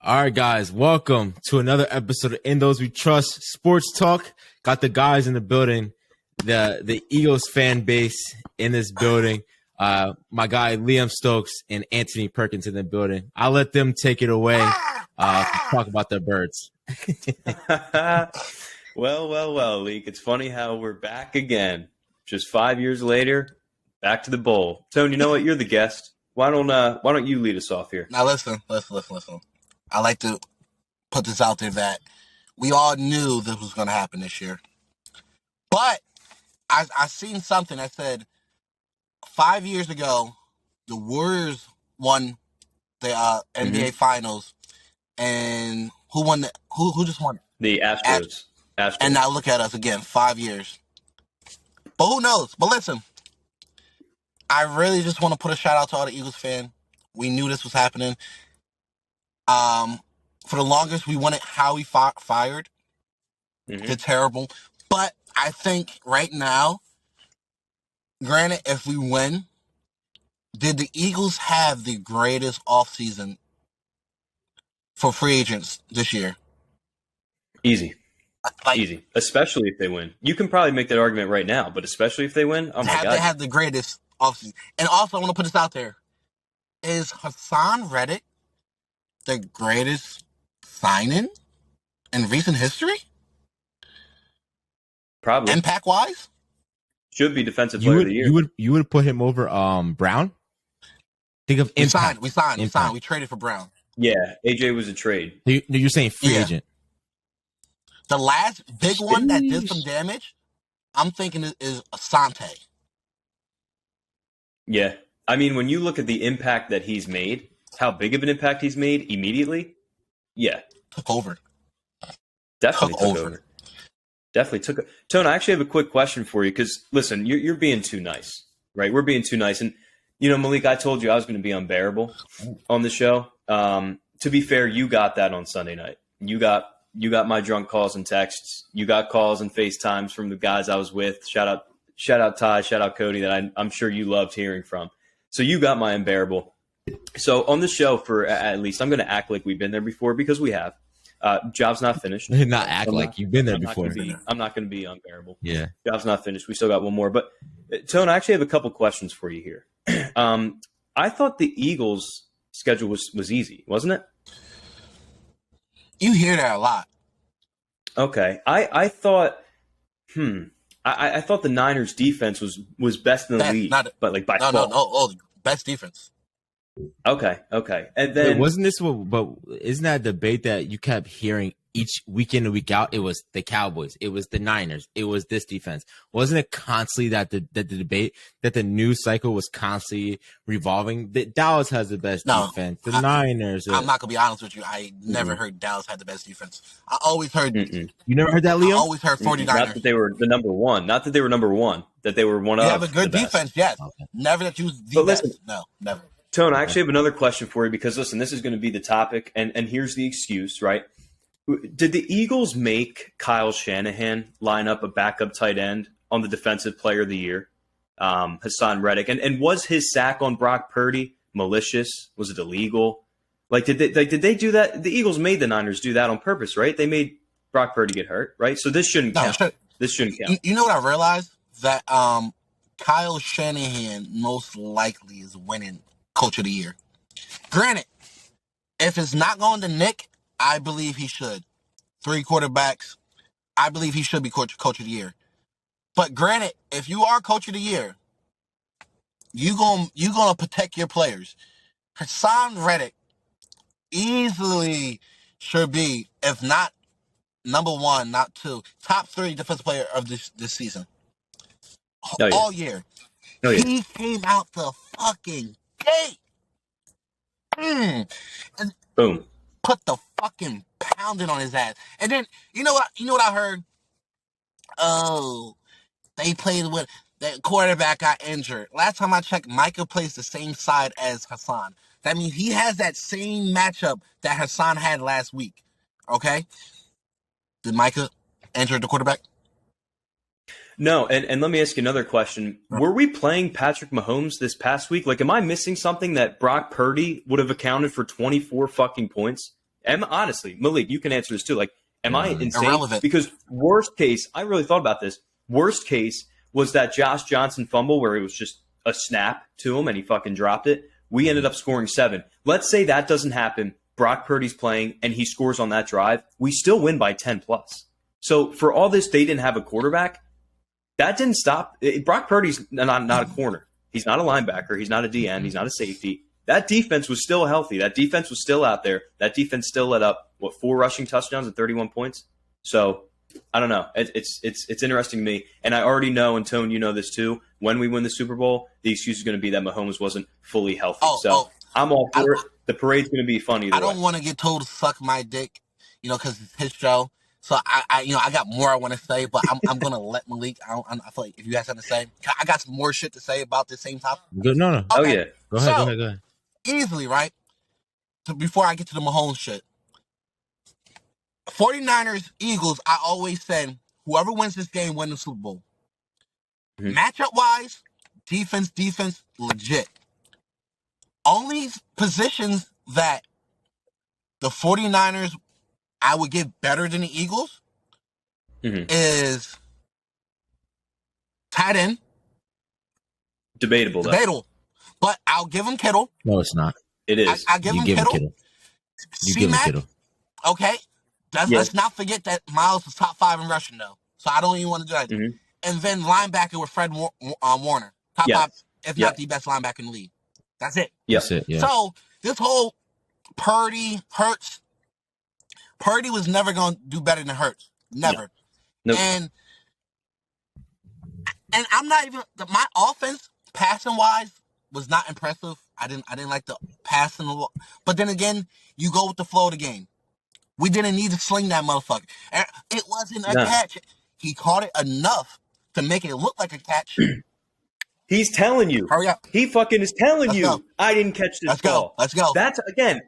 All right, guys, welcome to another episode of In Those We Trust Sports Talk. Got the guys in the building, the Eagles fan base in this building. My guy Liam Stokes and Anthony Perkins in the building. I'll let them take it away to talk about the birds. Well, Leek. It's funny how we're back again. Just 5 years later, back to the bowl. Tone, you know what? You're the guest. Why don't you lead us off here? Now listen. I like to put this out there that we all knew this was going to happen this year. But I seen something that said 5 years ago, the Warriors won the NBA Finals, and who won? Who just won? The Astros. And now look at us again, 5 years. But who knows? But listen, I really just want to put a shout out to all the Eagles fan. We knew this was happening. For the longest, we wanted Howie fired. They're terrible. But I think right now, granted, if we win, did the Eagles have the greatest offseason for free agents this year? Easy. Easy. Especially if they win. You can probably make that argument right now, but especially if they win, oh my God. They have the greatest offseason. And also, I want to put this out there. Is Hassan Reddick the greatest signing in recent history? Probably. Impact-wise? Should be defensive player of the year. You would put him over Brown? Think of impact. We signed. We traded for Brown. Yeah, AJ was a trade. You're saying free agent. The last big one that did some damage, I'm thinking is Asante. Yeah. I mean, when you look at the impact that he's made, how big of an impact he's made immediately, yeah. Took over. Definitely took over. Definitely took over. Tone, I actually have a quick question for you because, listen, you're being too nice, right? We're being too nice. And, Malik, I told you I was going to be unbearable on the show. To be fair, you got that on Sunday night. You got my drunk calls and texts. You got calls and FaceTimes from the guys I was with. Shout out Ty, shout out Cody that I'm sure you loved hearing from. So you got my unbearable. So on the show, for at least, I'm going to act like we've been there before because we have. Job's not finished. Not act like you've been there before. I'm not going to be unbearable. Yeah. Job's not finished. We still got one more. But, Tone, I actually have a couple questions for you here. I thought the Eagles' schedule was easy, wasn't it? You hear that a lot. Okay. I thought I thought the Niners' defense was best in the league, but like by far. No, best defense. Okay. And then wasn't this but isn't that a debate that you kept hearing each week in and week out? It was the Cowboys, it was the Niners, it was this defense. Wasn't it constantly that the debate that the news cycle was constantly revolving? That Dallas has the best defense. The Niners. I'm not gonna be honest with you. I never heard Dallas had the best defense. I always heard. You never heard that, Leo? I always heard 49ers. Not that they were the number one. Not that they were number one. That they were one of. They have a good defense. Yes. Okay. Never that you was the best. Listen, no, never. Tone, I actually have another question for you because, listen, this is going to be the topic, and here's the excuse, right? Did the Eagles make Kyle Shanahan line up a backup tight end on the Defensive Player of the Year, Hassan Reddick? And was his sack on Brock Purdy malicious? Was it illegal? Like, did they do that? The Eagles made the Niners do that on purpose, right? They made Brock Purdy get hurt, right? So this shouldn't count. This shouldn't count. You know what I realized? That Kyle Shanahan most likely is winning Coach of the Year. Granted, if it's not going to Nick, I believe he should. 3 quarterbacks, I believe he should be Coach of the Year. But granted, if you are Coach of the Year, you gonna protect your players. Hassan Reddick easily should be, if not number 1, not 2, top 3 defensive player of this season. All year. Oh, yeah. He came out the fucking gate. And boom. Put the fucking pounding on his ass. And then you know what I heard? Oh, they played with that quarterback got injured. Last time I checked, Micah plays the same side as Hassan. That means he has that same matchup that Hassan had last week. Okay? Did Micah injure the quarterback? No, and let me ask you another question. Were we playing Patrick Mahomes this past week? Like, am I missing something that Brock Purdy would have accounted for 24 fucking points? Honestly, Malik, you can answer this too. Like, am I insane? Irrelevant. Because worst case, I really thought about this. Worst case was that Josh Johnson fumble where it was just a snap to him and he fucking dropped it. We ended up scoring 7. Let's say that doesn't happen. Brock Purdy's playing and he scores on that drive. We still win by 10 plus. So for all this, they didn't have a quarterback. That didn't stop. Brock Purdy's not a corner. He's not a linebacker. He's not a DN. He's not a safety. That defense was still healthy. That defense was still out there. That defense still let up, 4 rushing touchdowns and 31 points? So I don't know. It's interesting to me. And I already know, and Tone, you know this too, when we win the Super Bowl, the excuse is going to be that Mahomes wasn't fully healthy. I'm all for it. The parade's going to be fun either way. I don't want to get told to suck my dick, because it's his show. So I got more I want to say, but I'm going to let Malik. I feel like if you have something to say, I got some more shit to say about this same topic. Good. No. Okay. Oh, yeah. Go ahead. Easily, right? So before I get to the Mahomes shit, 49ers, Eagles, I always said, whoever wins this game wins the Super Bowl. Mm-hmm. Matchup-wise, defense, legit. Only positions that the 49ers I would give better than the Eagles is tight end. Debatable. But I'll give him Kittle. No, it's not. It is. I give him Kittle. You give him Kittle. Okay. Let's not forget that Miles was top 5 in rushing, though. So I don't even want to do that. Mm-hmm. And then linebacker with Fred Warner. Top 5, if not the best linebacker in the league. That's it. That's it, yeah. So this whole Purdy, Hurts, Purdy was never going to do better than Hurts. Never. Nope. And I'm not even – my offense, passing-wise, was not impressive. I didn't like the passing. But then again, you go with the flow of the game. We didn't need to sling that motherfucker. It wasn't a catch. He caught it enough to make it look like a catch. He's telling you. Hurry up. He fucking is telling you, go. I didn't catch this ball. Let's go. That's, again,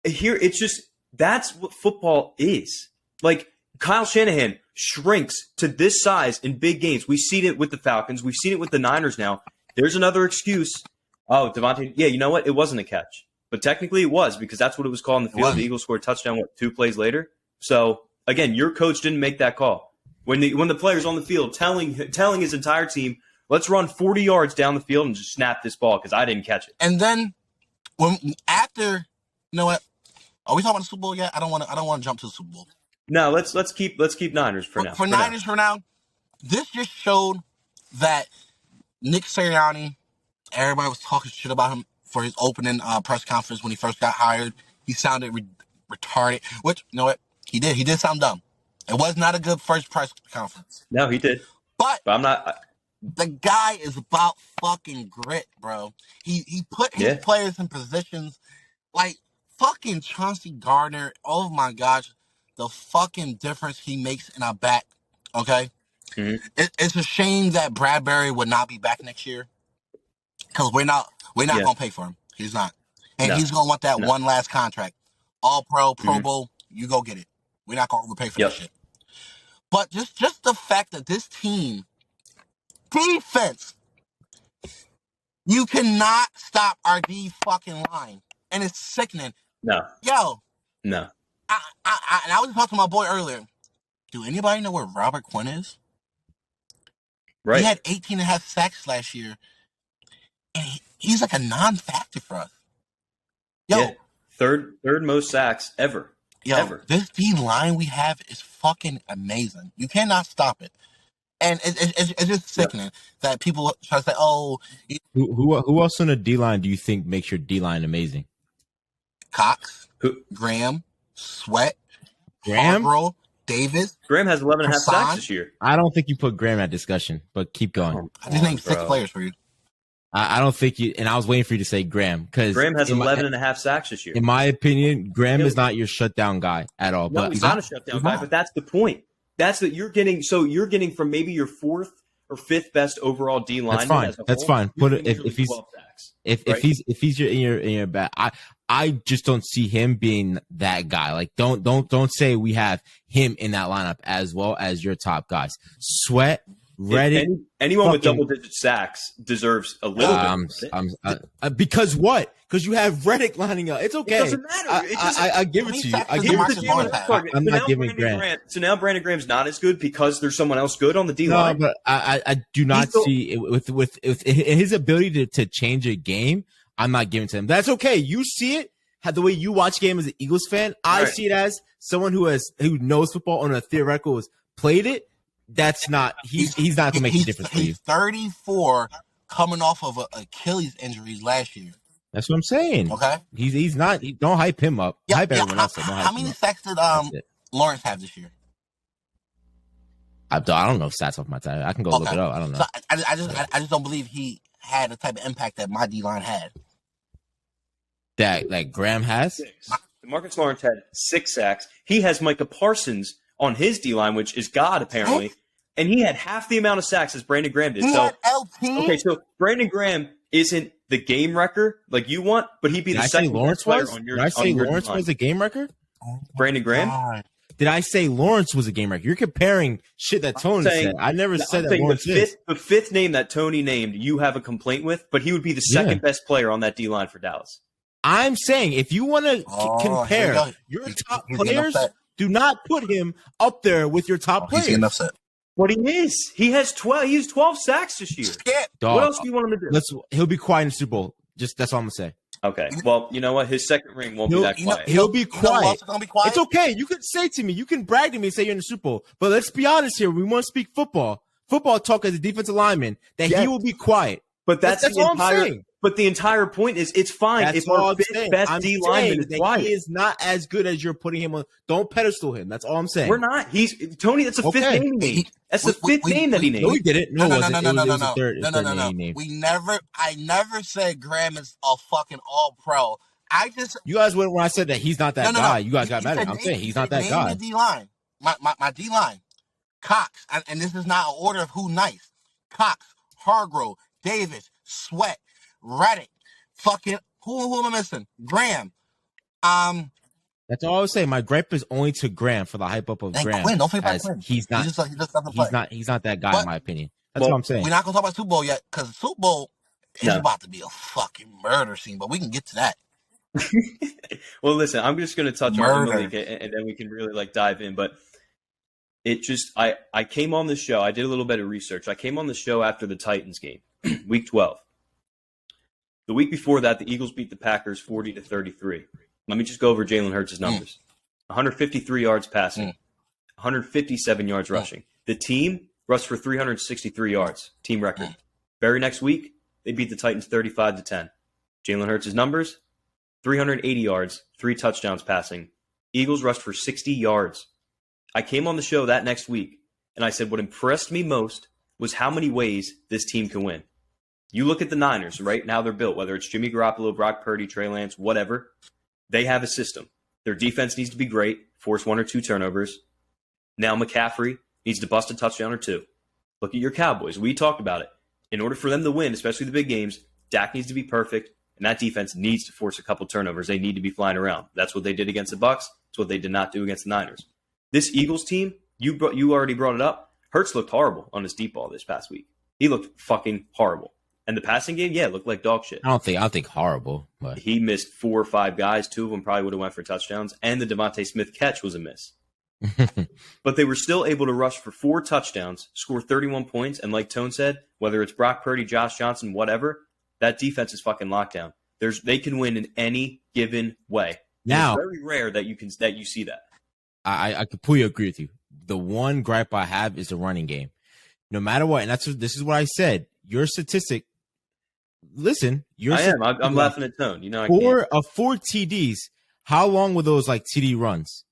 here, it's just, that's what football is. Like, Kyle Shanahan shrinks to this size in big games. We've seen it with the Falcons. We've seen it with the Niners now. There's another excuse. Oh, Devontae, you know what? It wasn't a catch. But technically it was, because that's what it was called in the field. The Eagles scored a touchdown, 2 plays later? So, again, your coach didn't make that call. When the player's on the field telling his entire team, let's run 40 yards down the field and just snap this ball because I didn't catch it. And then after, you know what? Are we talking about the Super Bowl yet? I don't want to jump to the Super Bowl. No, let's keep Niners for now. For now, this just showed that Nick Sirianni, everybody was talking shit about him for his opening press conference when he first got hired. He sounded retarded, which, you know what? He did sound dumb. It was not a good first press conference. No, he did. But I'm not. The guy is about fucking grit, bro. He put his players in positions like fucking Chauncey Gardner. Oh my gosh, the fucking difference he makes in our back. Okay, it's a shame that Bradbury would not be back next year because we're not gonna pay for him. He's not, and he's gonna want that one last contract. All Pro Bowl, you go get it. We're not gonna overpay for that shit. But just the fact that this team. Defense. You cannot stop our D fucking line. And it's sickening. No. Yo. No. I was talking to my boy earlier. Do anybody know where Robert Quinn is? Right. He had 18 and a half sacks last year. And he's like a non-factor for us. Yo. Yeah. Third most sacks ever. Ever. This D line we have is fucking amazing. You cannot stop it. And it's just sickening that people try to say, "Oh, who else on the D line do you think makes your D line amazing?" Cox, Graham, Sweat, Graham, Hargrove, Davis. Graham has 11 and a half sacks this year. I don't think you put Graham at discussion, but keep going. I just named 6 players for you. I don't think you. And I was waiting for you to say Graham because Graham has 11 and a half sacks this year. In my opinion, Graham is not your shutdown guy at all. No, he's not a shutdown guy, but that's the point. That's what you're getting. So you're getting from maybe your 4th or 5th best overall D lineman. That's fine. Put it if he's in your back. I just don't see him being that guy. Like don't say we have him in that lineup as well as your top guys. Sweat, Reddick. Anyone with double-digit sacks deserves a little bit. Because what? Because you have Reddick lining up. It's okay. It doesn't matter. I give it to you. I give it to you. I'm not giving Grant. So now Brandon Graham's not as good because there's someone else good on the D line. No, but I do not see with his ability to change a game. I'm not giving to him. That's okay. You see it the way you watch game as an Eagles fan. I see it as someone who knows football on a theoretical has played it. That's not he's not gonna make a difference for you. He's 34, coming off of Achilles injuries last year. That's what I'm saying. Okay, he's not. Don't hype him up. Hype everyone else up. How many sacks did Lawrence have this year? I don't know stats off my time. I can go look it up. I don't know. So I just don't believe he had the type of impact that my D line had. That like Graham has. Marcus Lawrence had 6 sacks. He has Micah Parsons on his D line, which is God apparently, and he had half the amount of sacks as Brandon Graham did. So Brandon Graham isn't the game wrecker like you want, but he'd be the second best player on your. Did I say Lawrence was a game wrecker? Brandon Graham. Did I say Lawrence was a game wrecker? You're comparing shit that Tony said. I never said that Lawrence is. The fifth name that Tony named, you have a complaint with, but he would be the second best player on that D line for Dallas. I'm saying if you want to compare your top players, do not put him up there with your top players. He's getting upset. But he is. He has 12. He has 12 sacks this year. What else do you want him to do? He'll be quiet in the Super Bowl. That's all I'm gonna say. Okay. Well, you know what? His second ring won't be that quiet. He'll be quiet. Be quiet. It's okay. You can say to me, you can brag to me and say you're in the Super Bowl. But let's be honest here. We want to speak football. Football talk as a defensive lineman that he will be quiet. But that's the all entire. I'm saying. But the entire point is it's fine if our best D lineman is quiet. He is not as good as you're putting him on. Don't pedestal him. That's all I'm saying. We're not. He's Tony. That's the fifth name he named. That's the fifth name that he named. No, he didn't. No. No. I never said Graham is a fucking all pro. You guys when I said that he's not that guy. You guys got mad at him. I'm saying he's not that guy. The D line, my D line, Cox, and this is not an order of who nice. Cox, Hargrove, Davis, Sweat, Reddick, fucking who am I missing? Graham. That's all I was saying. My gripe is only to Graham for the hype up of Graham. Quinn, don't play by Quinn. He's not. He just doesn't play. He's not that guy in my opinion. That's what I'm saying. We're not gonna talk about Super Bowl yet because the Super Bowl is about to be a fucking murder scene. But we can get to that. Well, listen, I'm just going to touch on the league and then we can really dive in. But it just, I came on the show. I did a little bit of research. I came on the show after the Titans game, week 12. The week before that, the Eagles beat the Packers 40-33. Let me just go over Jalen Hurts' numbers. 153 yards passing, 157 yards rushing. The team rushed for 363 yards, team record. Very next week, they beat the Titans 35-10. Jalen Hurts' numbers, 380 yards, 3 touchdowns passing. Eagles rushed for 60 yards. I came on the show that next week, and I said what impressed me most was how many ways this team can win. You look at the Niners, right, and how they're built, whether it's Jimmy Garoppolo, Brock Purdy, Trey Lance, whatever, they have a system. Their defense needs to be great, force 1 or 2 turnovers. Now McCaffrey needs to bust a touchdown or 2. Look at your Cowboys. We talked about it. In order for them to win, especially the big games, Dak needs to be perfect. And that defense needs to force a couple turnovers. They need to be flying around. That's what they did against the Bucs. It's what they did not do against the Niners. This Eagles team, you already brought it up. Hurts looked horrible on his deep ball this past week. He looked fucking horrible. And the passing game, looked like dog shit. I don't think horrible, but he missed 4 or 5 guys. 2 of them probably would have went for touchdowns. And the Devontae Smith catch was a miss. But they were still able to rush for 4 touchdowns, score 31 points, and like Tone said, whether it's Brock Purdy, Josh Johnson, whatever, that defense is fucking locked down. They can win in any given way. Now, it's very rare that you see that. I completely agree with you. The one gripe I have is the running game. No matter what, and this is what I said. Your statistic. Listen, I'm laughing at Tone. You know, four TDs. How long were those TD runs?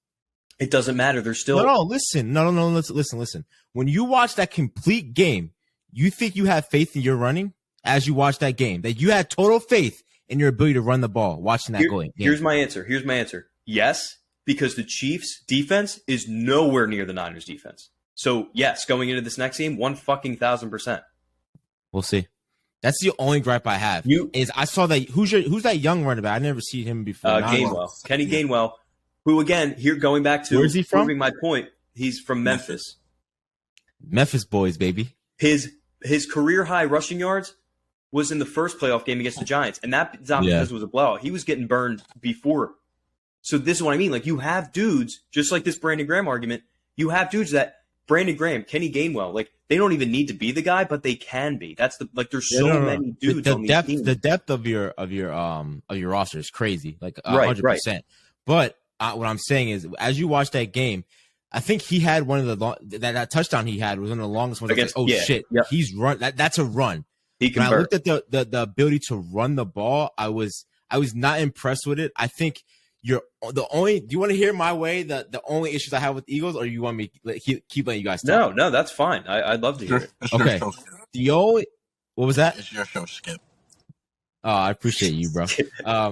It doesn't matter. They're still listen. No. Listen. When you watch that complete game, you think you have faith in your running as you watch that game. That you had total faith in your ability to run the ball watching that game. Here's my answer. Yes, because the Chiefs' defense is nowhere near the Niners' defense. So yes, going into this next game, 1,000%. We'll see. That's the only gripe I have. I saw that who's that young running back? I never seen him before. Gainwell, Kenny Gainwell, who again here going back to where's he from? Proving my point, he's from Memphis. Memphis boys, baby. his career high rushing yards was in the first playoff game against the Giants, and that's not because it was a blowout. He was getting burned before. So this is what I mean. Like, you have dudes, just like this Brandon Graham argument, you have dudes that Brandon Graham, Kenny Gainwell, like, they don't even need to be the guy, but they can be. That's there's so many dudes on these teams. The depth of your roster is crazy, like 100%. Right. But what I'm saying is, as you watch that game, I think he had one of the that touchdown he had was one of the longest ones. Against, he's run. That's a run. He can. When I looked at the ability to run the ball, I was not impressed with it. I think you're the only. Do you want to hear my way? The only issues I have with Eagles, or you want me to keep letting you guys talk? No, that's fine. I'd love to hear it. Okay. The only what was that? It's your show, Skip. Oh, I appreciate you, bro.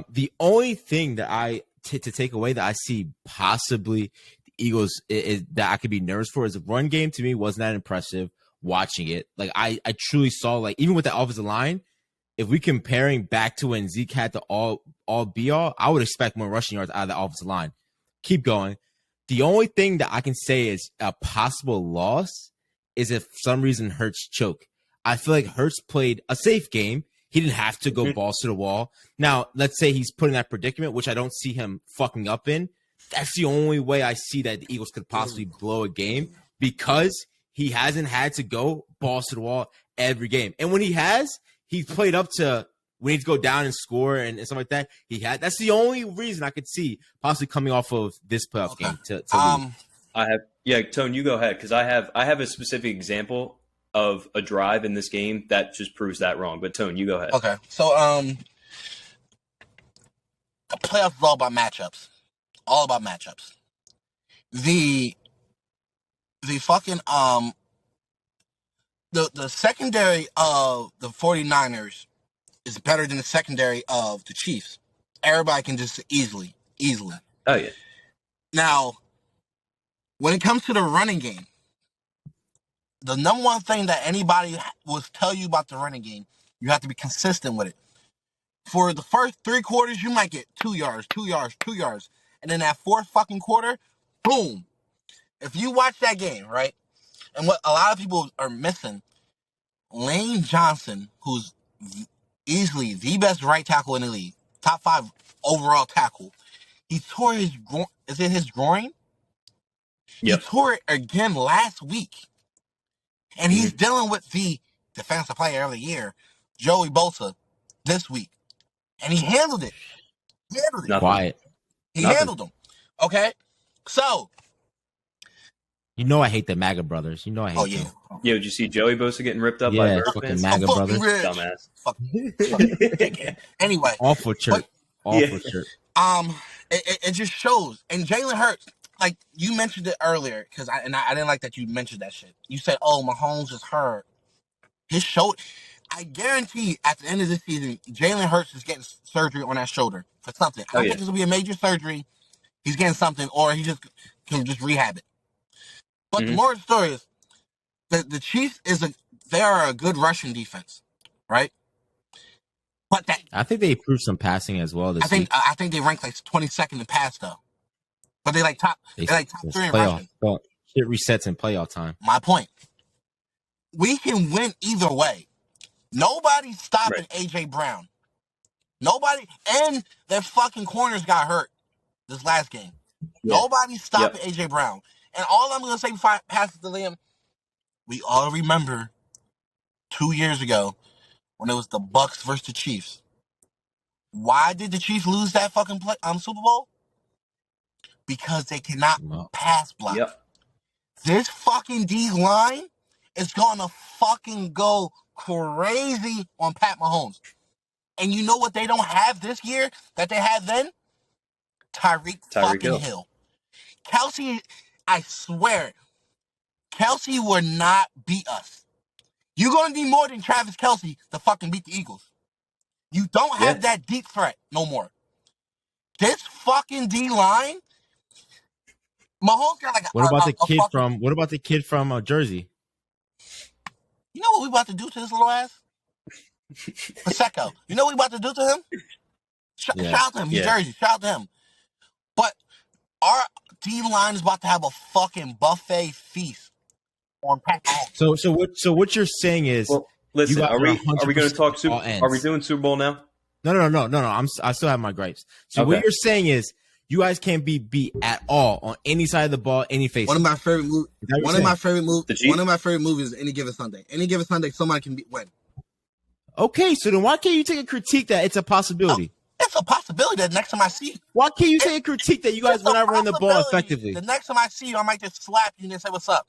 The only thing that to take away that I see possibly the Eagles is that I could be nervous for is the run game. To me, wasn't that impressive. Watching it, like I truly saw, like, even with the offensive line, if we comparing back to when Zeke had the all be all, I would expect more rushing yards out of the offensive line. Keep going. The only thing that I can say is a possible loss is if for some reason Hurts choke. I feel like Hurts played a safe game. He didn't have to go balls to the wall. Now, let's say he's put in that predicament, which I don't see him fucking up in. That's the only way I see that the Eagles could possibly blow a game, because he hasn't had to go balls to the wall every game. And when he has, he's played up to when he needs to go down and score and stuff like that. That's the only reason I could see possibly coming off of this playoff game to lead. Tone, you go ahead, because I have a specific example of a drive in this game that just proves that wrong. But Tone, you go ahead. Okay. So the playoffs is all about matchups. All about matchups. The fucking the secondary of the 49ers is better than the secondary of the Chiefs. Everybody can just easily. Oh yeah. Now, when it comes to the running game, the number one thing that anybody will tell you about the running game, you have to be consistent with it. For the first 3 quarters, you might get 2 yards, 2 yards, 2 yards. And then that fourth fucking quarter, boom. If you watch that game, right, and what a lot of people are missing, Lane Johnson, who's easily the best right tackle in the league, top 5 overall tackle, he tore his groin. Is it his groin? Yep. He tore it again last week. And he's dealing with the defensive player of the year, Joey Bosa, this week. And he handled it. Quiet. He handled him. Okay? So. You know I hate the MAGA brothers. You know I hate them. Yeah, did you see Joey Bosa getting ripped up by Bird fucking MAGA brothers? Dumbass. Fucking anyway. Awful shirt. Awful shirt. It just shows. And Jalen Hurts, like you mentioned it earlier, because I didn't like that you mentioned that shit. You said, "Oh, Mahomes is hurt." His shoulder. I guarantee at the end of this season, Jalen Hurts is getting surgery on that shoulder for something. I don't think this will be a major surgery. He's getting something, or he can just rehab it. But the moral of the story is the Chiefs they are a good rushing defense, right? But I think they improved some passing as well this week. I think they ranked like 22nd in pass though. But they like top 3 in rushing. Well, shit resets in playoff time. My point. We can win either way. Nobody's stopping AJ Brown. Nobody, and their fucking corners got hurt this last game. Yeah. Nobody's stopping AJ Brown. And all I'm gonna say before I pass it to Liam, we all remember 2 years ago when it was the Bucks versus the Chiefs. Why did the Chiefs lose that fucking Super Bowl? Because they cannot pass block. Yep. This fucking D line is gonna fucking go crazy on Pat Mahomes. And you know what they don't have this year that they had then? Tyreek fucking Hill. Kelsey, I swear, Kelsey will not beat us. You're going to need more than Travis Kelsey to fucking beat the Eagles. You don't have that deep threat no more. This fucking D-line, Mahomes got like a... What about the kid from Jersey? You know what we about to do to this little ass? Pacheco. You know what we about to do to him? Shout out to him. He's Jersey. Shout out to him. But our D-line is about to have a fucking buffet feast on Pat Mahomes. So what you're saying is, Well, listen, guys are we are going to talk 100% Super? all ends. Are we doing Super Bowl now? No. I still have my gripes. So what you're saying is, you guys can't be beat at all on any side of the ball, any face. One of my favorite movies. One of my favorite movies is Any Given Sunday. Any Given Sunday, somebody can win. Okay, so then why can't you take a critique that it's a possibility? It's a possibility that next time I see you. Why can't you take a critique that you guys will not run the ball effectively? The next time I see you, I might just slap you and say, "What's up?"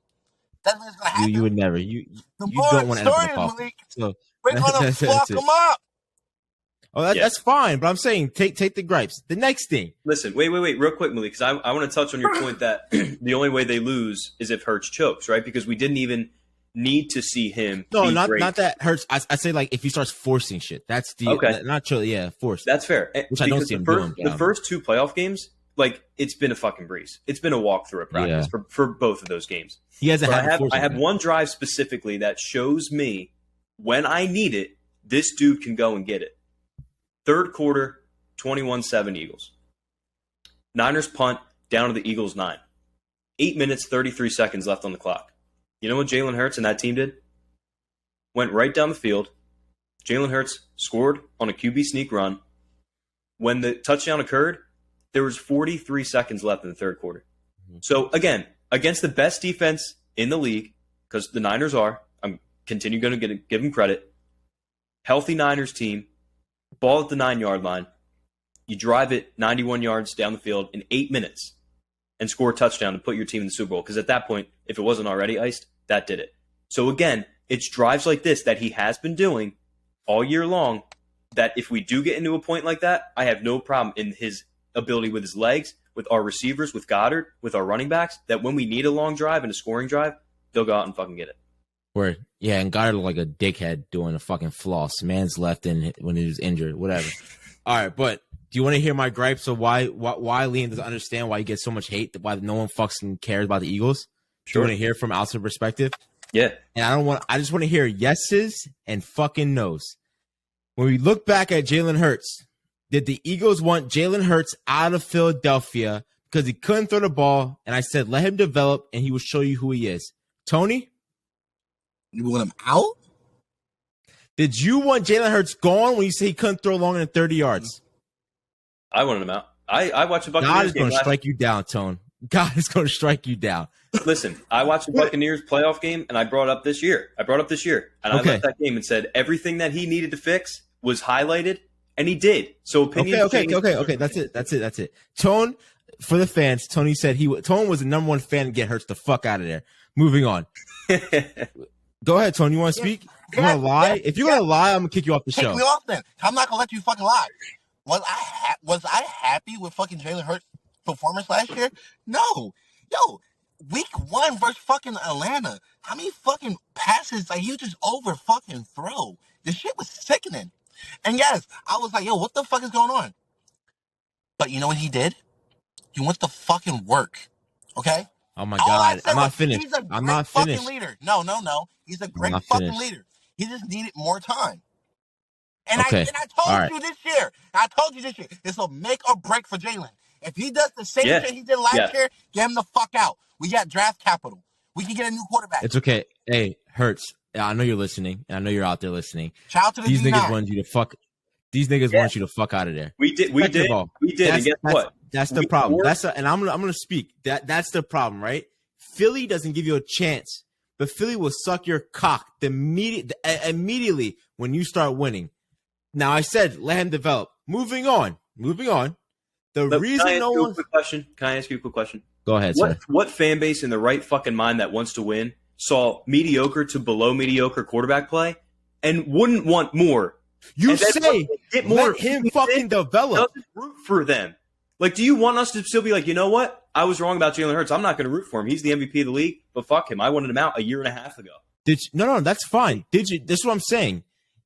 That's what's gonna happen. You would never. You don't want to enter the ball. So we're gonna fuck them up. Oh, that's fine, but I'm saying take the gripes. The next thing. Listen, wait, real quick, Malik, because I want to touch on your point that the only way they lose is if Hurts chokes, right? Because we didn't even need to see him. No, not that Hurts. I say like if he starts forcing shit. That's the not chill. Yeah, force. That's fair. Which I don't see him doing. The first two playoff games, like it's been a fucking breeze. It's been a walk through a practice for both of those games. He hasn't had. I have one drive specifically that shows me when I need it, this dude can go and get it. Third quarter, 21-7 Eagles. Niners punt down to the Eagles 9. 8 minutes, 33 seconds left on the clock. You know what Jalen Hurts and that team did? Went right down the field. Jalen Hurts scored on a QB sneak run. When the touchdown occurred, there was 43 seconds left in the third quarter. So, again, against the best defense in the league, because the Niners are, I'm continue going to give them credit, healthy Niners team, ball at the 9-yard line, you drive it 91 yards down the field in 8 minutes and score a touchdown to put your team in the Super Bowl. Because at that point, if it wasn't already iced, that did it. So again, it's drives like this that he has been doing all year long that if we do get into a point like that, I have no problem in his ability with his legs, with our receivers, with Goddard, with our running backs, that when we need a long drive and a scoring drive, they'll go out and fucking get it. Word. Yeah, and Goddard looked like a dickhead doing a fucking floss. Man's left in when he was injured, whatever. All right, but do you want to hear my gripes of why Liam doesn't understand why he gets so much hate, why no one fucking cares about the Eagles? Sure. Do you want to hear from outside perspective? Yeah. And I just want to hear yeses and fucking nos. When we look back at Jalen Hurts, did the Eagles want Jalen Hurts out of Philadelphia because he couldn't throw the ball? And I said, let him develop and he will show you who he is. Tony? You want him out? Did you want Jalen Hurts gone when you say he couldn't throw longer than 30 yards? I wanted him out. I watched the Buccaneers. God is going to strike you down, Tone. God is going to strike you down. Listen, I watched the Buccaneers playoff game, and I brought up this year. And I left that game and said everything that he needed to fix was highlighted, and he did. So opinions. Okay. That's it. Tone, for the fans, Tony said Tone was the number one fan to get Hurts the fuck out of there. Moving on. Go ahead, Tony. You want to speak? You want to lie? If you're going to lie, I'm going to kick you off the show. Kick me off then. I'm not going to let you fucking lie. Was I happy with fucking Jalen Hurts' performance last year? No. Yo, week 1 versus fucking Atlanta. How many fucking passes like you just over fucking throw? This shit was sickening. And yes, I was like, yo, what the fuck is going on? But you know what he did? He went to fucking work. Okay? Oh my God. I'm not finished. I'm not finished. Leader. No. He's a great fucking leader. He just needed more time. And I told you this year. It's a make or break for Jalen. If he does the same shit he did last year, get him the fuck out. We got draft capital. We can get a new quarterback. It's okay. Hey, Hurts. I know you're listening. I know you're out there listening. Shout out to the These D9. niggas want you to fuck. These niggas want you to fuck out of there. We did. And guess what? That's the problem. And I'm gonna speak. That's the problem, right? Philly doesn't give you a chance, but Philly will suck your cock immediately when you start winning. Now I said let him develop. Moving on. The reason no one. Can I ask you a quick question? Go ahead, sir. What fan base in the right fucking mind that wants to win saw mediocre to below mediocre quarterback play and wouldn't want more? You say get more. Let him fucking develop. Doesn't root for them. Like, do you want us to still be like, you know what? I was wrong about Jalen Hurts. I'm not going to root for him. He's the MVP of the league, but fuck him. I wanted him out a year and a half ago. No, that's fine. This is what I'm saying.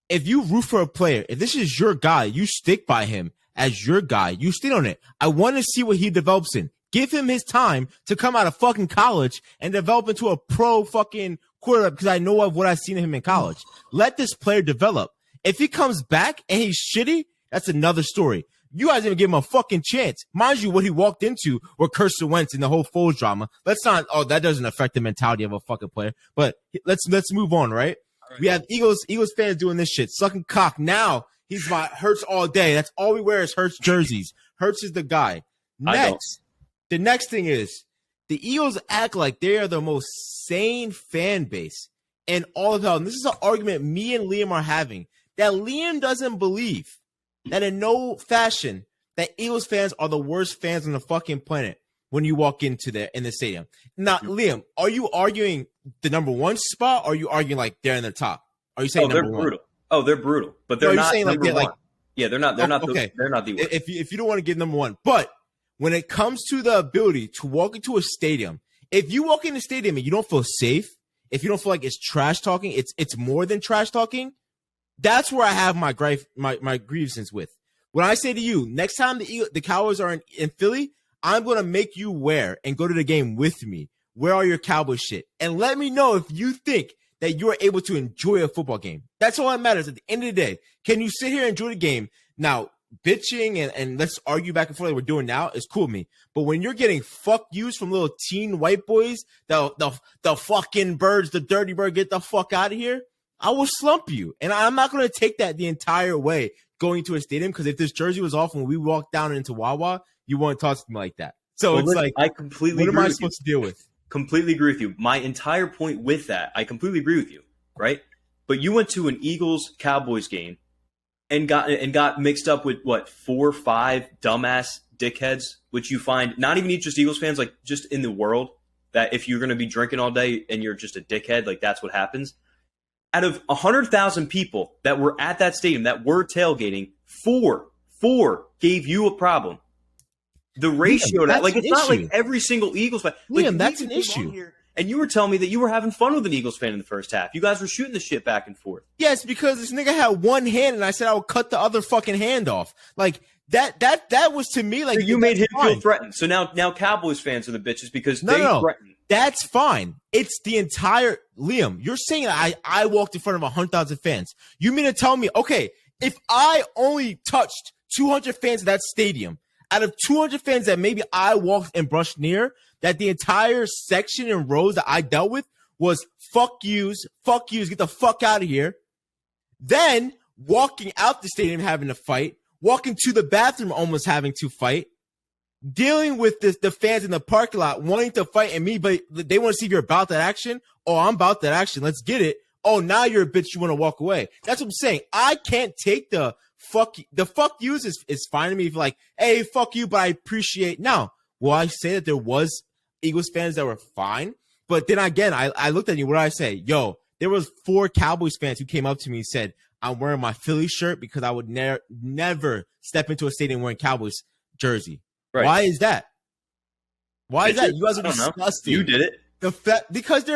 If you root for a player, if this is your guy, you stick by him as your guy. You stick on it. I want to see what he develops in. Give him his time to come out of fucking college and develop into a pro fucking quarterback because I know of what I've seen of him in college. Let this player develop. If he comes back and he's shitty, that's another story. You guys didn't give him a fucking chance. Mind you, what he walked into were Carson Wentz and the whole Foles drama. Let's not. Oh, that doesn't affect the mentality of a fucking player. But let's move on, right? We have Eagles fans doing this shit, sucking cock. Now he's my Hurts all day. That's all we wear is Hurts jerseys. Hurts is the guy. The next thing is the Eagles act like they are the most sane fan base in all of hell. And this is an argument me and Liam are having, that Liam doesn't believe that in no fashion that Eagles fans are the worst fans on the fucking planet when you walk in the stadium. Now, Liam, are you arguing the number one spot, or are you arguing like they're in the top? Are you saying they're brutal? Oh, they're brutal, but they're not number one. Yeah, they're not. They're not. Okay. They're not the worst. If you don't want to give number one, but when it comes to the ability to walk into a stadium, if you walk in the stadium and you don't feel safe, if you don't feel like it's trash talking, it's more than trash talking. That's where I have my grievance with. When I say to you, next time the Cowboys are in Philly, I'm going to make you wear and go to the game with me. Wear all your Cowboys shit. And let me know if you think that you are able to enjoy a football game. That's all that matters at the end of the day. Can you sit here and enjoy the game? Now, bitching and let's argue back and forth like we're doing now is cool with me. But when you're getting fuck yous from little teen white boys, the fucking birds, the dirty bird, get the fuck out of here, I will slump you. And I'm not going to take that the entire way going to a stadium, because if this jersey was off when we walked down into Wawa, you won't talk to me like that. So it's like, I completely what am I supposed to deal with? Completely agree with you. My entire point with that, I completely agree with you, right? But you went to an Eagles-Cowboys game and got mixed up with, 4 or 5 dumbass dickheads, which you find, not even just Eagles fans, like just in the world, that if you're going to be drinking all day and you're just a dickhead, like that's what happens. Out of 100,000 people that were at that stadium that were tailgating, 4 gave you a problem. The ratio, Liam, like it's not like every single Eagles fan. Liam, like, that's an issue. And you were telling me that you were having fun with an Eagles fan in the first half. You guys were shooting the shit back and forth. Yes, because this nigga had one hand, and I said I would cut the other fucking hand off. Like that was to me like, so you made him feel threatened. So now Cowboys fans are the bitches because they threatened. That's fine. It's the entire Liam. You're saying that I walked in front of 100,000 fans. You mean to tell me, okay, if I only touched 200 fans at that stadium, out of 200 fans that maybe I walked and brushed near, that the entire section and rows that I dealt with was fuck yous, get the fuck out of here. Then walking out the stadium having to fight, walking to the bathroom almost having to fight, dealing with the fans in the parking lot wanting to fight and me, but they want to see if you're about that action. Oh, I'm about that action. Let's get it. Oh, now you're a bitch. You want to walk away. That's what I'm saying. I can't take the fuck yous is fine to me. If like, hey, fuck you, but I appreciate. Now, will I say that there was Eagles fans that were fine? But then again, I looked at you. What did I say? Yo, there was 4 Cowboys fans who came up to me and said, I'm wearing my Philly shirt because I would never step into a stadium wearing Cowboys jersey. Right. Why is that? Why is that? You guys are disgusting. You did it. Because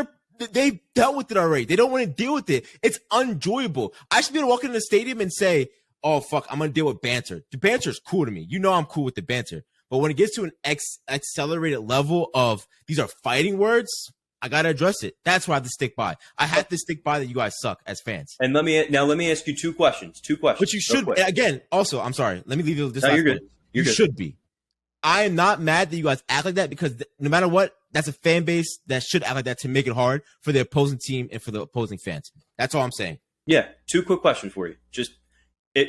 they've dealt with it already. They don't want to deal with it. It's unenjoyable. I should be able to walk into the stadium and say, oh, fuck, I'm going to deal with banter. The banter is cool to me. You know I'm cool with the banter. But when it gets to an accelerated level of these are fighting words, I got to address it. That's where I have to stick by. I have to stick by that you guys suck as fans. And let me ask you 2 questions. But you should, again, also, I'm sorry. Let me leave you this. No, you're good. You should be. I am not mad that you guys act like that, because no matter what, that's a fan base that should act like that to make it hard for the opposing team and for the opposing fans. That's all I'm saying. Yeah. 2 quick questions for you.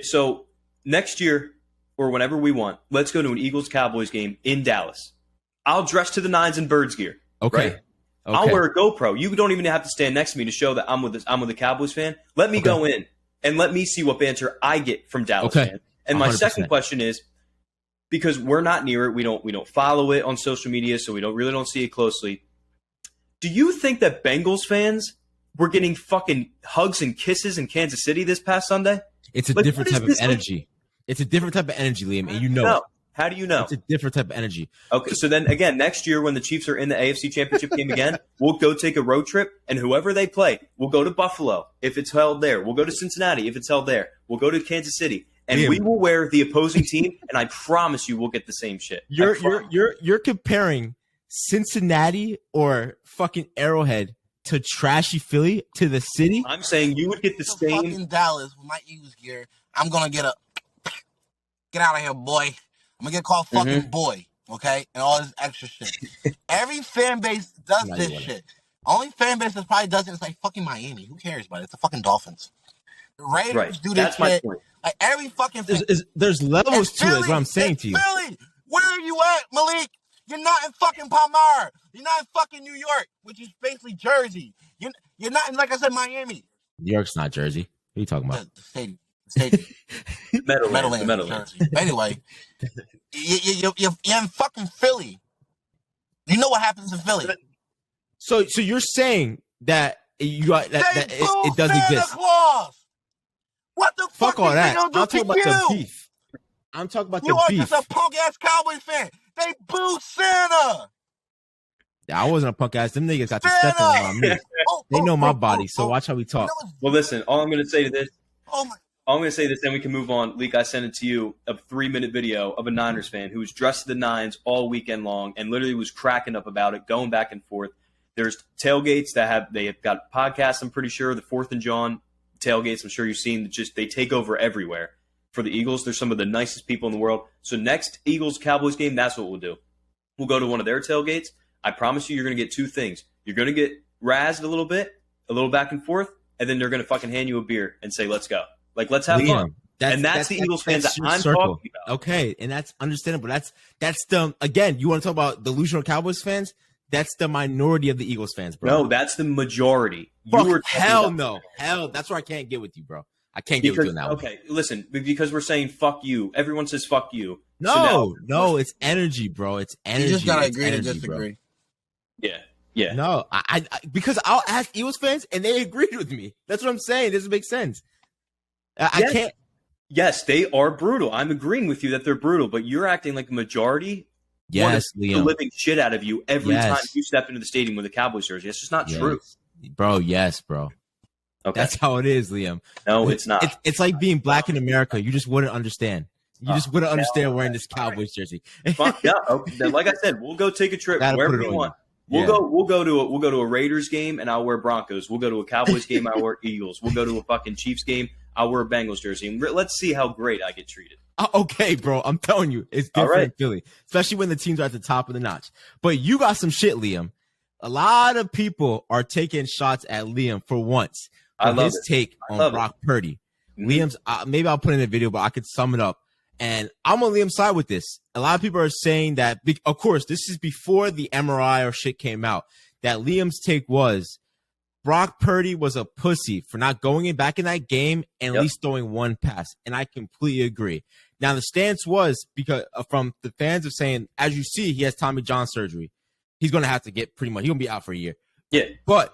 So next year or whenever we want, let's go to an Eagles-Cowboys game in Dallas. I'll dress to the nines in Birds gear. Okay. Right? Okay. I'll wear a GoPro. You don't even have to stand next to me to show that I'm with a Cowboys fan. Let me go in and let me see what banter I get from Dallas fans. And my 100%. Second question is, because we're not near it, we don't follow it on social media, so we don't see it closely. Do you think that Bengals fans were getting fucking hugs and kisses in Kansas City this past Sunday? It's a different type of energy. It's a different type of energy, Liam, and you know it. How do you know? It's a different type of energy. Okay, so then again, next year when the Chiefs are in the AFC Championship game again, we'll go take a road trip, and whoever they play, we'll go to Buffalo if it's held there. We'll go to Cincinnati if it's held there. We'll go to Kansas City. And we will wear the opposing team, and I promise you we'll get the same shit. You're comparing Cincinnati or fucking Arrowhead to trashy Philly to the city? I'm saying you would get the same. Fucking Dallas with my Eagles gear. I'm gonna get get out of here, boy. I'm gonna get called fucking boy, okay? And all this extra shit. Every fan base does this shit. Only fan base that probably does it is like fucking Miami. Who cares about it? It's the fucking Dolphins. The Raiders do this shit. Like every fucking fan. There's levels to it, is what I'm saying to you. Philly, where are you at, Malik? You're not in fucking Palmyra. You're not in fucking New York, which is basically Jersey. You're not in, like I said, Miami. New York's not Jersey. What are you talking about? The stadium. Meadowlands. Jersey. Anyway, you're in fucking Philly. You know what happens in Philly. So you're saying that it does Santa exist? Claus. What the fuck all that. I'm talking about the beef. I'm talking about the beef. You are just a punk ass Cowboys fan. They boo Santa. Yeah, I wasn't a punk ass. Them niggas got to step on me. They know my body, so watch how we talk. Well, listen, all I'm going to say to this. I'm going to say this, then we can move on. Leak, I sent it to you, a 3-minute video of a Niners fan who was dressed to the nines all weekend long and literally was cracking up about it, going back and forth. There's tailgates they have got podcasts, I'm pretty sure, the 4th and John tailgates, I'm sure you've seen, they take over everywhere. For the Eagles, they're some of the nicest people in the world. So next Eagles-Cowboys game, that's what we'll do. We'll go to one of their tailgates. I promise you're going to get 2 things. You're going to get razzed a little bit, a little back and forth, and then they're going to fucking hand you a beer and say, let's go. Like, let's have fun. That's the Eagles fans that I'm talking about. Okay, and that's understandable. That's the, again, you want to talk about delusional Cowboys fans? That's the minority of the Eagles fans, bro. No, that's the majority. Hell no. Hell, that's where I can't get with you, bro. I can't get with you on that one. Okay, listen, because we're saying fuck you. Everyone says fuck you. No, it's energy, bro. It's energy. You just got to agree to disagree. Bro. Yeah. No, I because I'll ask Eagles fans, and they agreed with me. That's what I'm saying. This doesn't make sense. I can't. Yes, they are brutal. I'm agreeing with you that they're brutal, but you're acting like a majority. Yes, Liam. The living shit out of you every time you step into the stadium with a Cowboys jersey. It's just not true. Bro, yes, bro. Okay. That's how it is, Liam. No, it's not. It's like being black in America. You just wouldn't understand. You just wouldn't understand wearing this Cowboys jersey. Yeah, okay. Like I said, we'll go take a trip wherever we want. We'll go to a Raiders game and I'll wear Broncos. We'll go to a Cowboys game, I'll wear Eagles. We'll go to a fucking Chiefs game, I'll wear a Bengals jersey. And let's see how great I get treated. Okay, bro. I'm telling you, it's different in Philly, especially when the teams are at the top of the notch. But you got some shit, Liam. A lot of people are taking shots at Liam for once. I love his take on Brock Purdy. Liam's maybe I'll put in a video, but I could sum it up. And I'm on Liam's side with this. A lot of people are saying that, of course, this is before the MRI or shit came out, that Liam's take was Brock Purdy was a pussy for not going back in that game and at least throwing one pass. And I completely agree. Now, the stance was because from the fans of saying, as you see, he has Tommy John surgery. He's going to have to get he's going to be out for a year. Yeah. But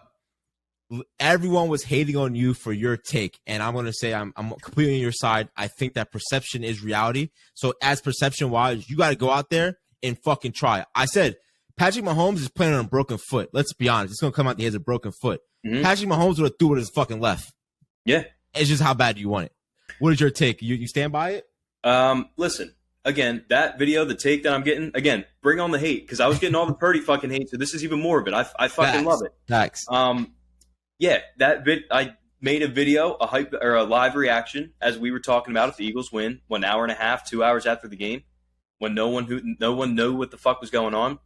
everyone was hating on you for your take, and I'm going to say I'm completely on your side. I think that perception is reality. So as perception-wise, you got to go out there and fucking try. I said Patrick Mahomes is playing on a broken foot. Let's be honest. It's going to come out that he has a broken foot. Patrick Mahomes would have threw it with his fucking left. Yeah. It's just how bad you want it. What is your take? You stand by it? Listen, again, that video, the take that I'm getting, again, bring on the hate, because I was getting all the Purdy fucking hate, so this is even more of it. I fucking love it. Facts. Yeah, I made a video, a live reaction as we were talking about if the Eagles win 1 hour and a half, 2 hours after the game, when no one knew what the fuck was going on.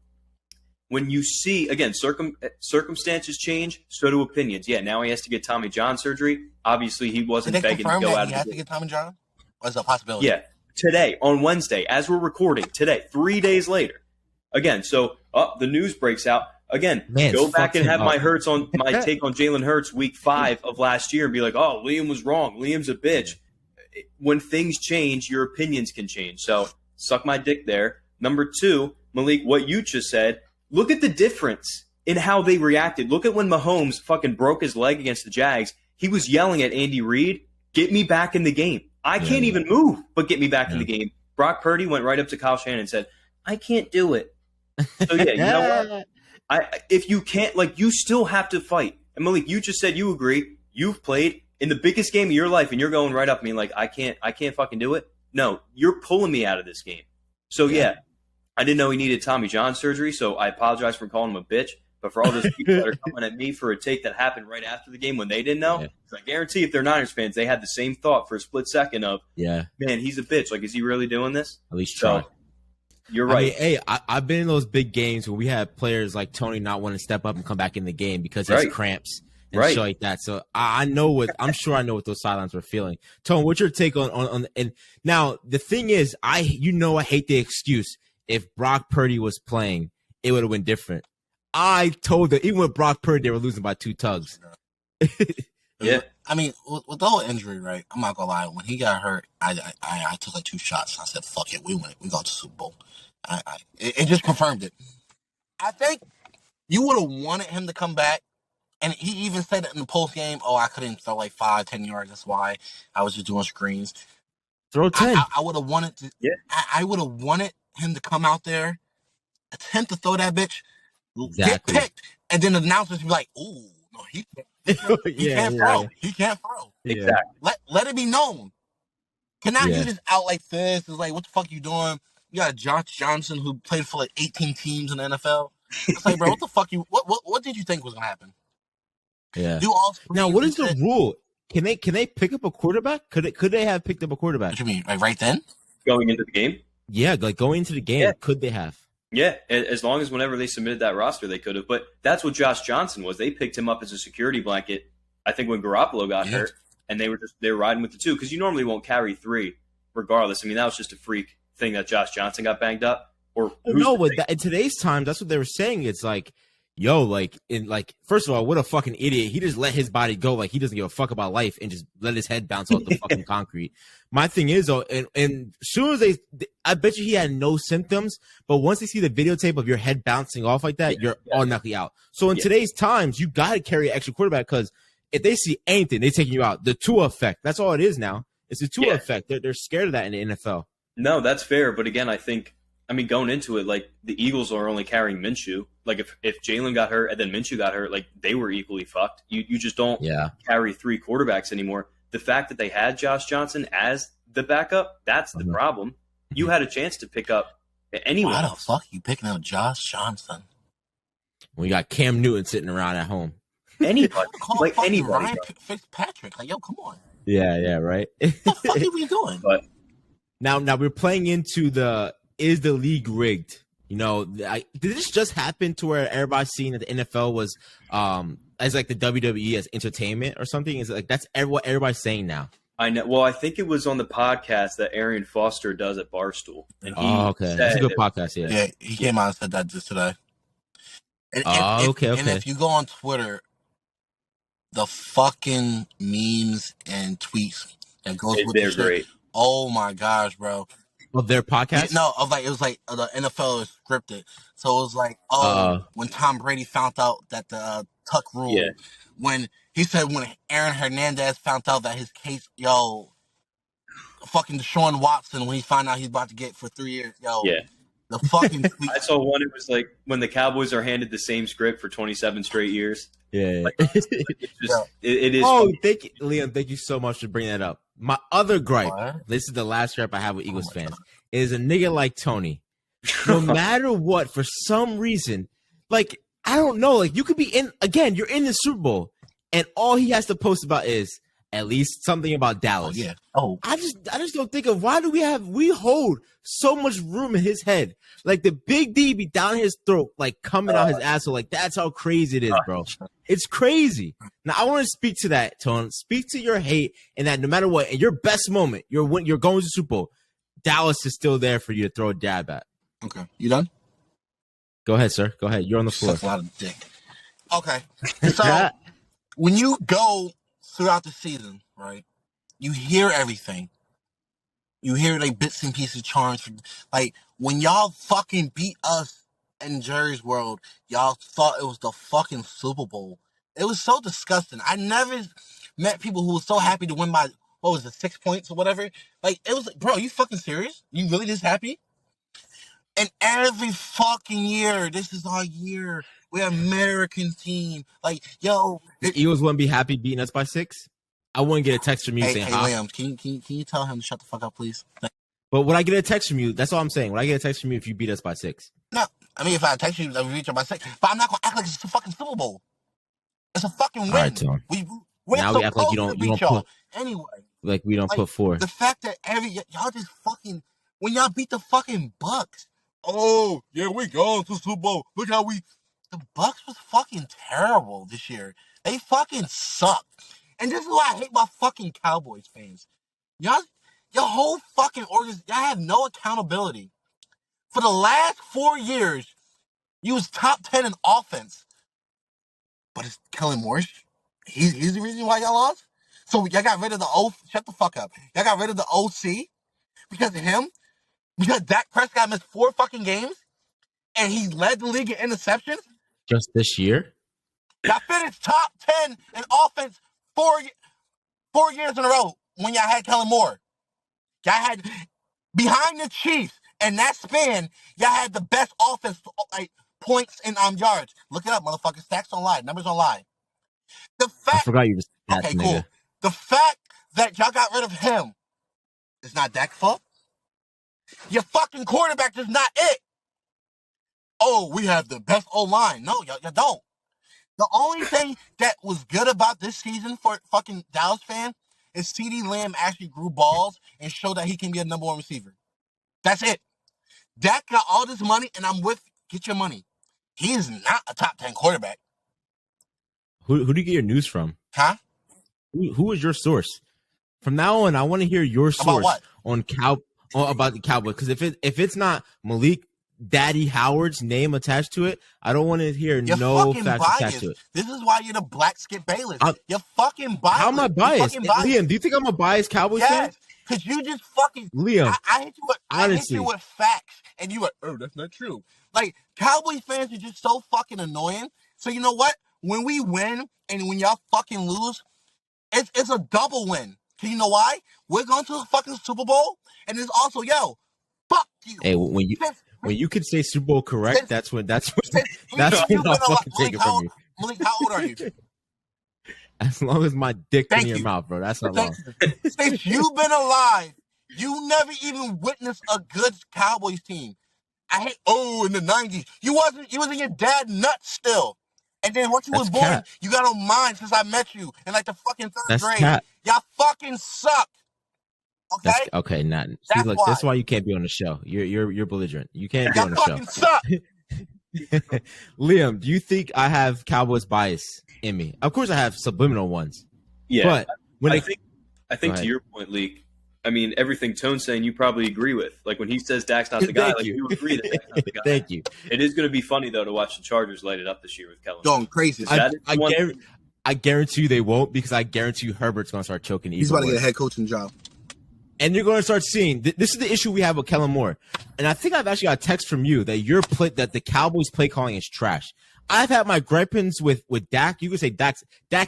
When you see, again, circumstances change, so do opinions. Yeah, now he has to get Tommy John surgery. Obviously, he wasn't begging to go out. He has to get Tommy John? Or is it a possibility? Yeah, today, on Wednesday, as we're recording, today, 3 days later. Again, so the news breaks out. Again, go back and have my take on Jalen Hurts week 5 of last year and be like, oh, Liam was wrong. Liam's a bitch. When things change, your opinions can change. So suck my dick there. Number 2, Malik, what you just said, look at the difference in how they reacted. Look at when Mahomes fucking broke his leg against the Jags. He was yelling at Andy Reid, get me back in the game. I can't even move, but get me back in the game. Brock Purdy went right up to Kyle Shanahan and said, I can't do it. So, yeah, you know what? If you can't, you still have to fight. And Malik, you just said you agree. You've played in the biggest game of your life, and you're going right up to me like, I can't fucking do it. No, you're pulling me out of this game. So, yeah, I didn't know he needed Tommy John surgery, so I apologize for calling him a bitch. But for all those people that are coming at me for a take that happened right after the game when they didn't know, I guarantee if they're Niners fans, they had the same thought for a split second of, man, he's a bitch. Like, is he really doing this? At least try. So, you're right. I mean, hey, I've been in those big games where we had players like Tony not want to step up and come back in the game because he has cramps and shit like that. So I'm sure I know what those sidelines were feeling. Tone, what's your take on and now the thing is, I hate the excuse. If Brock Purdy was playing, it would have been different. I told them, even with Brock Purdy, they were losing by 2 tugs. Yeah. I mean, with the whole injury, right? I'm not gonna lie. When he got hurt, I took like 2 shots. And I said, "Fuck it, we win. We go to the Super Bowl." It just confirmed it. I think you would have wanted him to come back, and he even said it in the post game. Oh, I couldn't throw like 5-10 yards. That's why I was just doing screens. Throw 10. I would have wanted to. Yeah. I would have wanted him to come out there, attempt to throw that bitch, get picked, and then the announcers be like, "Ooh, no, he can't throw. He can't throw." Exactly. Let it be known. Cannot you just out like this? It's like, what the fuck you doing? You got Josh Johnson who played for like 18 teams in the NFL. It's like, bro, what the fuck what did you think was gonna happen? Yeah. Now, what is the rule? Can they pick up a quarterback? Could they have picked up a quarterback? What do you mean? Like right then? Going into the game? Yeah, like going into the game, could they have? Yeah, as long as whenever they submitted that roster, they could have. But that's what Josh Johnson was. They picked him up as a security blanket, I think, when Garoppolo got hurt, and they were riding with the 2 because you normally won't carry 3 regardless. I mean, that was just a freak thing that Josh Johnson got banged up. Or in today's time, that's what they were saying. It's like, first of all, what a fucking idiot. He just let his body go like he doesn't give a fuck about life and just let his head bounce off the fucking concrete. My thing is, though, and as soon as I bet you he had no symptoms, but once they see the videotape of your head bouncing off like that, you're automatically out. So in today's times, you got to carry an extra quarterback because if they see anything, they're taking you out. The Tua effect, that's all it is now. It's the Tua effect. They're scared of that in the NFL. No, that's fair. But again, going into it, like the Eagles are only carrying Minshew. Like if Jalen got hurt and then Minshew got hurt, like they were equally fucked. You just don't carry 3 quarterbacks anymore. The fact that they had Josh Johnson as the backup, that's the problem. You had a chance to pick up anyone. Why the fuck are you picking up Josh Johnson? We got Cam Newton sitting around at home. Anybody. Like anybody. Ryan Fitzpatrick. Like, yo, come on. Yeah, right. What the fuck are we doing? But now we're playing into is the league rigged? Did this just happen to where everybody's seeing that the NFL was as like the WWE as entertainment or something? Is it like that's what everybody's saying now? I know. Well, I think it was on the podcast that Arian Foster does at Barstool. And okay. That's a good podcast, Yeah, he came out and said that just today. And okay. And if you go on Twitter, the fucking memes and tweets that goes with they're great. Oh my gosh, bro. Of their podcast? No, it was like the NFL is scripted. So it was like, when Tom Brady found out that the tuck rule, when he said when Aaron Hernandez found out that his case, fucking Deshaun Watson, when he found out he's about to get for 3 years, the fucking tweet. I saw one, it was like when the Cowboys are handed the same script for 27 straight years. Yeah. Like, it is. Oh, thank you, Liam. Thank you so much for bringing that up. My other gripe, this is the last gripe I have with Eagles fans, is a nigga like Tony. No matter what, for some reason, like, I don't know, like, you could be you're in the Super Bowl, and all he has to post about is at least something about Dallas. I just don't think of why do we hold so much room in his head. Like the big D be down his throat, like coming out his asshole. Like that's how crazy it is, bro. It's crazy. Now I want to speak to that, Tone. Speak to your hate and that no matter what, in your best moment, you're going to the Super Bowl. Dallas is still there for you to throw a jab at. Okay. You done? Go ahead, sir. Go ahead. You're on the floor. That's a lot of dick. Okay. So when you go throughout the season, right, you hear everything. You hear like bits and pieces charms. Like when y'all fucking beat us in Jerry's World, y'all thought it was the fucking Super Bowl. It was so disgusting. I never met people who were so happy to win by, 6 points or whatever. Like it was like, bro, you fucking serious? You really this happy? And every fucking year, this is our year. We're American team. Like, yo, the Eagles wouldn't be happy beating us by 6. I wouldn't get a text from you saying, "Hey, Williams, can you tell him to shut the fuck up, please?" But would I get a text from you? That's all I'm saying. Would I get a text from you if you beat us by 6? No, I mean, if I text you, we reach out by 6. But I'm not going to act like it's a fucking Super Bowl. It's a fucking All right, win. Tom. We're Now we act like supposed to you beat don't y'all. put Anyway, like we don't like, put forth. the fact that y'all just fucking, when y'all beat the fucking Bucks, oh, yeah, we going to Super Bowl. Look how the Bucks was fucking terrible this year. They fucking suck. And this is why I hate my fucking Cowboys fans. Y'all, your whole fucking organization, y'all have no accountability. For the last 4 years, you was top 10 in offense. But it's Kellen Moore. He's the reason why y'all lost? So y'all got rid of the shut the fuck up. Y'all got rid of the OC because of him? Because Dak Prescott missed 4 fucking games and he led the league in interceptions? Just this year? Y'all finished top 10 in offense 4 years in a row when y'all had Kellen Moore. Y'all had, behind the Chiefs, and that span, y'all had the best offense, like, points and yards. Look it up, motherfucker. Stats don't lie. Numbers don't lie. I forgot you just okay, cool. Nigga. The fact that y'all got rid of him is not Dak's fault. Your fucking quarterback is not it. Oh, we have the best O-line. No, y'all don't. The only thing that was good about this season for fucking Dallas fans is CeeDee Lamb actually grew balls and showed that he can be a number 1 receiver. That's it. Dak got all this money, and I'm with get your money. He is not a top 10 quarterback. Who do you get your news from? Huh? Who is your source? From now on, I want to hear your source about the Cowboys. Because if it's not Malik Daddy Howard's name attached to it, I don't want to hear no facts attached to it. This is why you're the black Skip Bayless. You're fucking biased. How am I biased? Liam, do you think I'm a biased Cowboys fan? Because you just fucking... Liam, I hit you with facts, and you were, oh, that's not true. Like, Cowboys fans are just so fucking annoying. So you know what? When we win and when y'all fucking lose, it's a double win. Cause you know why? We're going to the fucking Super Bowl, and it's also, fuck you. Hey, when you could say Super Bowl correct, that's when I'll fucking take it from you. Malik, how old are you? As long as my dick in your mouth, bro. That's not long. Since you've been alive, you never even witnessed a good Cowboys team. In the 90s. You was in your dad's nuts still. And then once you was born, you got on mine since I met you in like the fucking 3rd grade. Cat. Y'all fucking suck. Okay? Okay, not. See, look, that's why you can't be on the show. You're belligerent. You can't be on the show. Y'all fucking suck. Liam, do you think I have Cowboys bias in me? Of course I have subliminal ones. Yeah. But when I think to your point, Leak, I mean, everything Tone's saying you probably agree with. Like when he says Dak's not the guy, you agree that Dak's not the guy. Thank you. It is going to be funny, though, to watch the Chargers light it up this year with Kellen. Going crazy. I guarantee you they won't, because I guarantee you Herbert's going to start choking. He's about to get a head coaching job. And you're going to start seeing this is the issue we have with Kellen Moore. And I think I've actually got a text from you that that the Cowboys play calling is trash. I've had my gripings with Dak. You could say Dak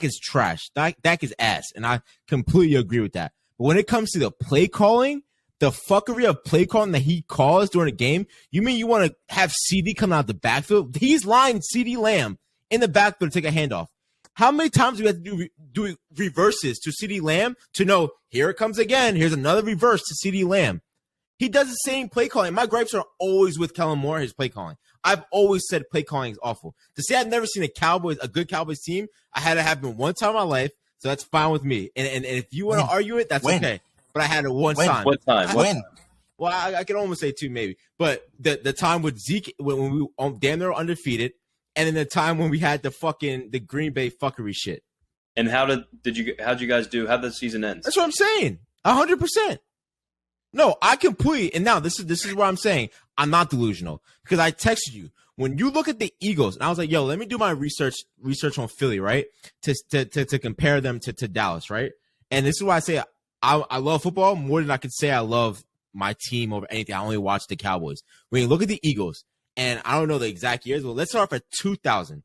is trash. Dak is ass. And I completely agree with that. But when it comes to the play calling, the fuckery of play calling that he calls during a game, you mean you want to have CD come out the backfield? He's lying CD Lamb in the backfield to take a handoff. How many times do we have to do reverses to CD Lamb to know here it comes again? Here's another reverse to CD Lamb. He does the same play calling. My gripes are always with Kellen Moore, his play calling. I've always said play calling is awful. To say I've never seen a good Cowboys team, I had it happen one time in my life, so that's fine with me. And if you want to argue it, that's okay. But I had it one time. What time? Well, I can almost say 2 maybe. But the time with Zeke when we damn near undefeated, and then the time when we had the Green Bay fuckery shit. And how'd you guys do? How'd the season end? That's what I'm saying. 100%. No, I completely. And now this is what I'm saying. I'm not delusional, because I texted you when you look at the Eagles, and I was like, "Yo, let me do my research on Philly, right? To compare them to Dallas, right?" And this is why I say I love football more than I could say I love my team over anything. I only watch the Cowboys. When you look at the Eagles, and I don't know the exact years, but let's start off at 2000.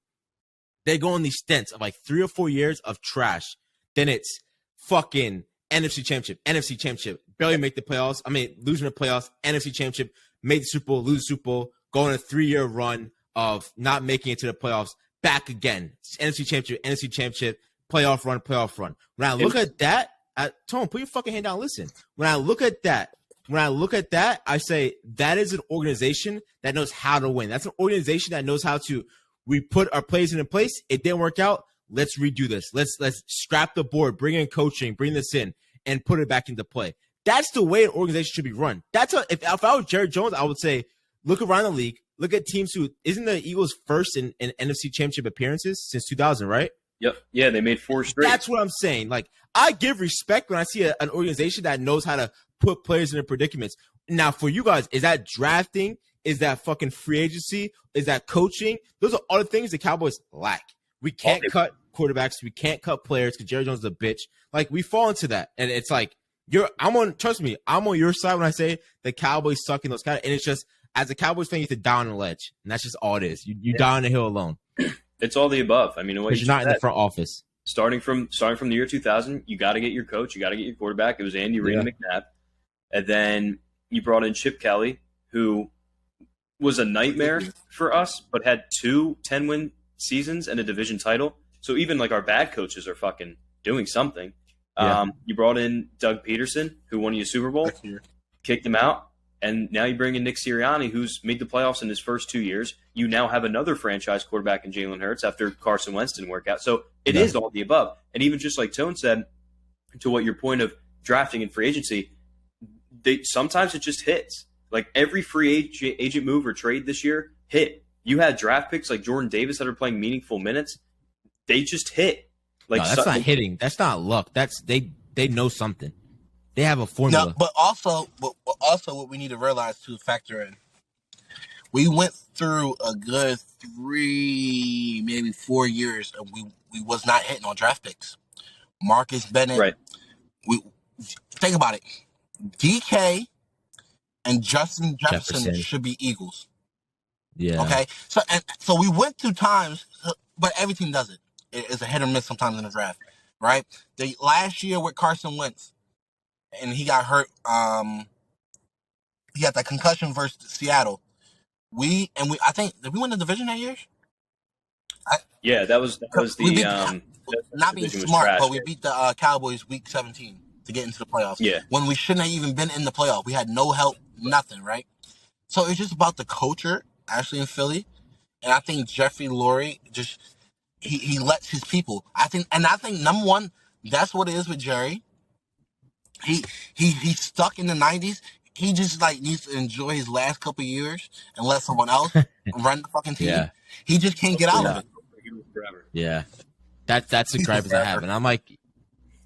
They go on these stints of like 3 or 4 years of trash. Then it's fucking NFC Championship, barely make the playoffs. I mean, losing the playoffs, NFC Championship, made the Super Bowl, lose the Super Bowl, go on a 3-year run of not making it to the playoffs, back again. NFC Championship, playoff run. When I look at that, Tone, put your fucking hand down, listen. When I look at that, when I look at that, I say that is an organization that knows how to win. That's an organization that knows how to. We put our plays in place. It didn't work out. Let's redo this. Let's strap the board, bring in coaching, bring this in, and put it back into play. That's the way an organization should be run. If I was Jerry Jones, I would say, look around the league. Look at teams who isn't the Eagles first in NFC Championship appearances since 2000, right? Yep. Yeah, they made 4 straight. That's what I'm saying. Like, I give respect when I see an organization that knows how to put players in their predicaments. Now, for you guys, is that drafting? Is that fucking free agency? Is that coaching? Those are all the things the Cowboys lack. We can't cut quarterbacks. We can't cut players because Jerry Jones is a bitch. Like, we fall into that. And it's like, trust me, I'm on your side when I say the Cowboys suck in those kind of, and it's just, as a Cowboys fan, you have to die on the ledge. And that's just all it is. You die on the hill alone. It's all the above. I mean, what you're not in the front office. Starting from the year 2000, you got to get your coach. You got to get your quarterback. It was Andy Reid and McNabb. And then you brought in Chip Kelly, who was a nightmare for us, but had 2 10-win seasons and a division title. So even like our bad coaches are fucking doing something. Yeah. You brought in Doug Peterson, who won you a Super Bowl, kicked him out. And now you bring in Nick Sirianni, who's made the playoffs in his first 2 years. You now have another franchise quarterback in Jalen Hurts after Carson Wentz didn't work out. So it is all the above. And even just like Tone said, to what your point of drafting and free agency, sometimes it just hits. Like every free agent move or trade this year hit. You had draft picks like Jordan Davis that are playing meaningful minutes. They just hit. Like no, that's not hitting. That's not luck. That's they know something. They have a formula. No, but also what we need to realize to factor in, we went through a good 3, maybe 4 years, and we was not hitting on draft picks. Marcus Bennett. Right. We think about it. DK and Justin Jefferson should be Eagles. Yeah. Okay. So we went through times, but every team does it. It's a hit or miss sometimes in the draft, right? The last year with Carson Wentz, and he got hurt. He got that concussion versus Seattle. I think, did we win the division that year? Yeah, that was the not being smart, but we beat the Cowboys week 17 to get into the playoffs. Yeah, when we shouldn't have even been in the playoff, we had no help, nothing, right? So it's just about the culture, actually in Philly, and I think Jeffrey Lurie just he lets his people. I think number one, that's what it is with Jerry. He's stuck in the 90s. He just needs to enjoy his last couple of years and let someone else run the fucking team. Yeah. He just can't get out of it. Yeah, that's a gripe I have, and I'm like,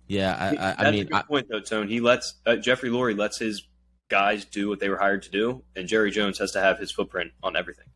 yeah, I mean, that's a good point though, Tone. He lets Jeffrey Lurie lets his guys do what they were hired to do, and Jerry Jones has to have his footprint on everything.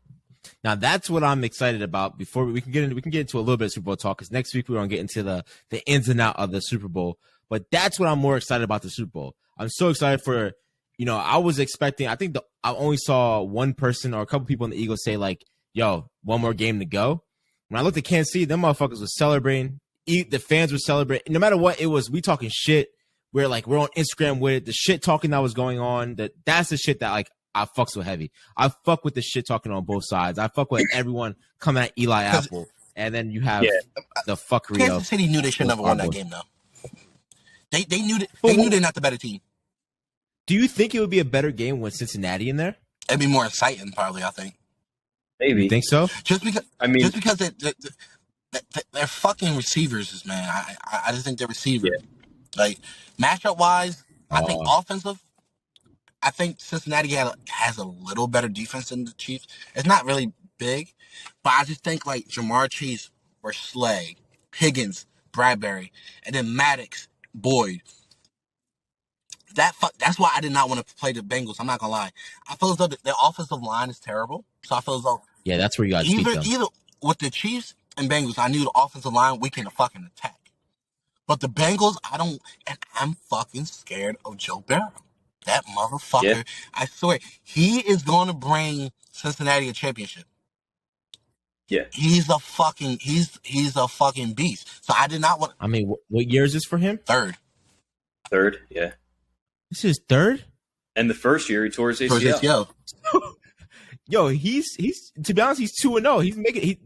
Now that's what I'm excited about. Before we can get into a little bit of Super Bowl talk, because next week we're gonna get into the ins and out of the Super Bowl. But that's what I'm more excited about the Super Bowl. I'm so excited for. I was expecting. I think I only saw one person or a couple people in the Eagles say like, "Yo, one more game to go." When I looked at Kansas City, them motherfuckers was celebrating. The fans were celebrating. No matter what it was, we talking shit. We're on Instagram with it. The shit talking that was going on. That's the shit that I fuck so heavy. I fuck with the shit talking on both sides. I fuck with everyone coming at Eli Apple, and then you have the fuckery. Kansas City knew they should never won that game though. They knew they're not the better team. Do you think it would be a better game with Cincinnati in there? It'd be more exciting, probably. I think. Maybe. You think so? Just because they're fucking receivers, man. I just think they're receivers. Yeah. Matchup wise, I think offensive. I think Cincinnati has a little better defense than the Chiefs. It's not really big, but I just think Jamar Chase or Slay, Higgins, Bradbury, and then Maddox, Boyd. That's why I did not want to play the Bengals. I'm not gonna lie. I feel as though their offensive line is terrible. So I feel as though that's where you guys either with the Chiefs and Bengals, I knew the offensive line we can fucking attack. But the Bengals, I'm fucking scared of Joe Burrow. That motherfucker, I swear, he is going to bring Cincinnati a championship. Yeah, he's a fucking beast. So I did not want. I mean, what year is this for him? Third, yeah. This is third? And the first year he tore his ACL. Yo, he's to be honest, he's 2-0. He's making he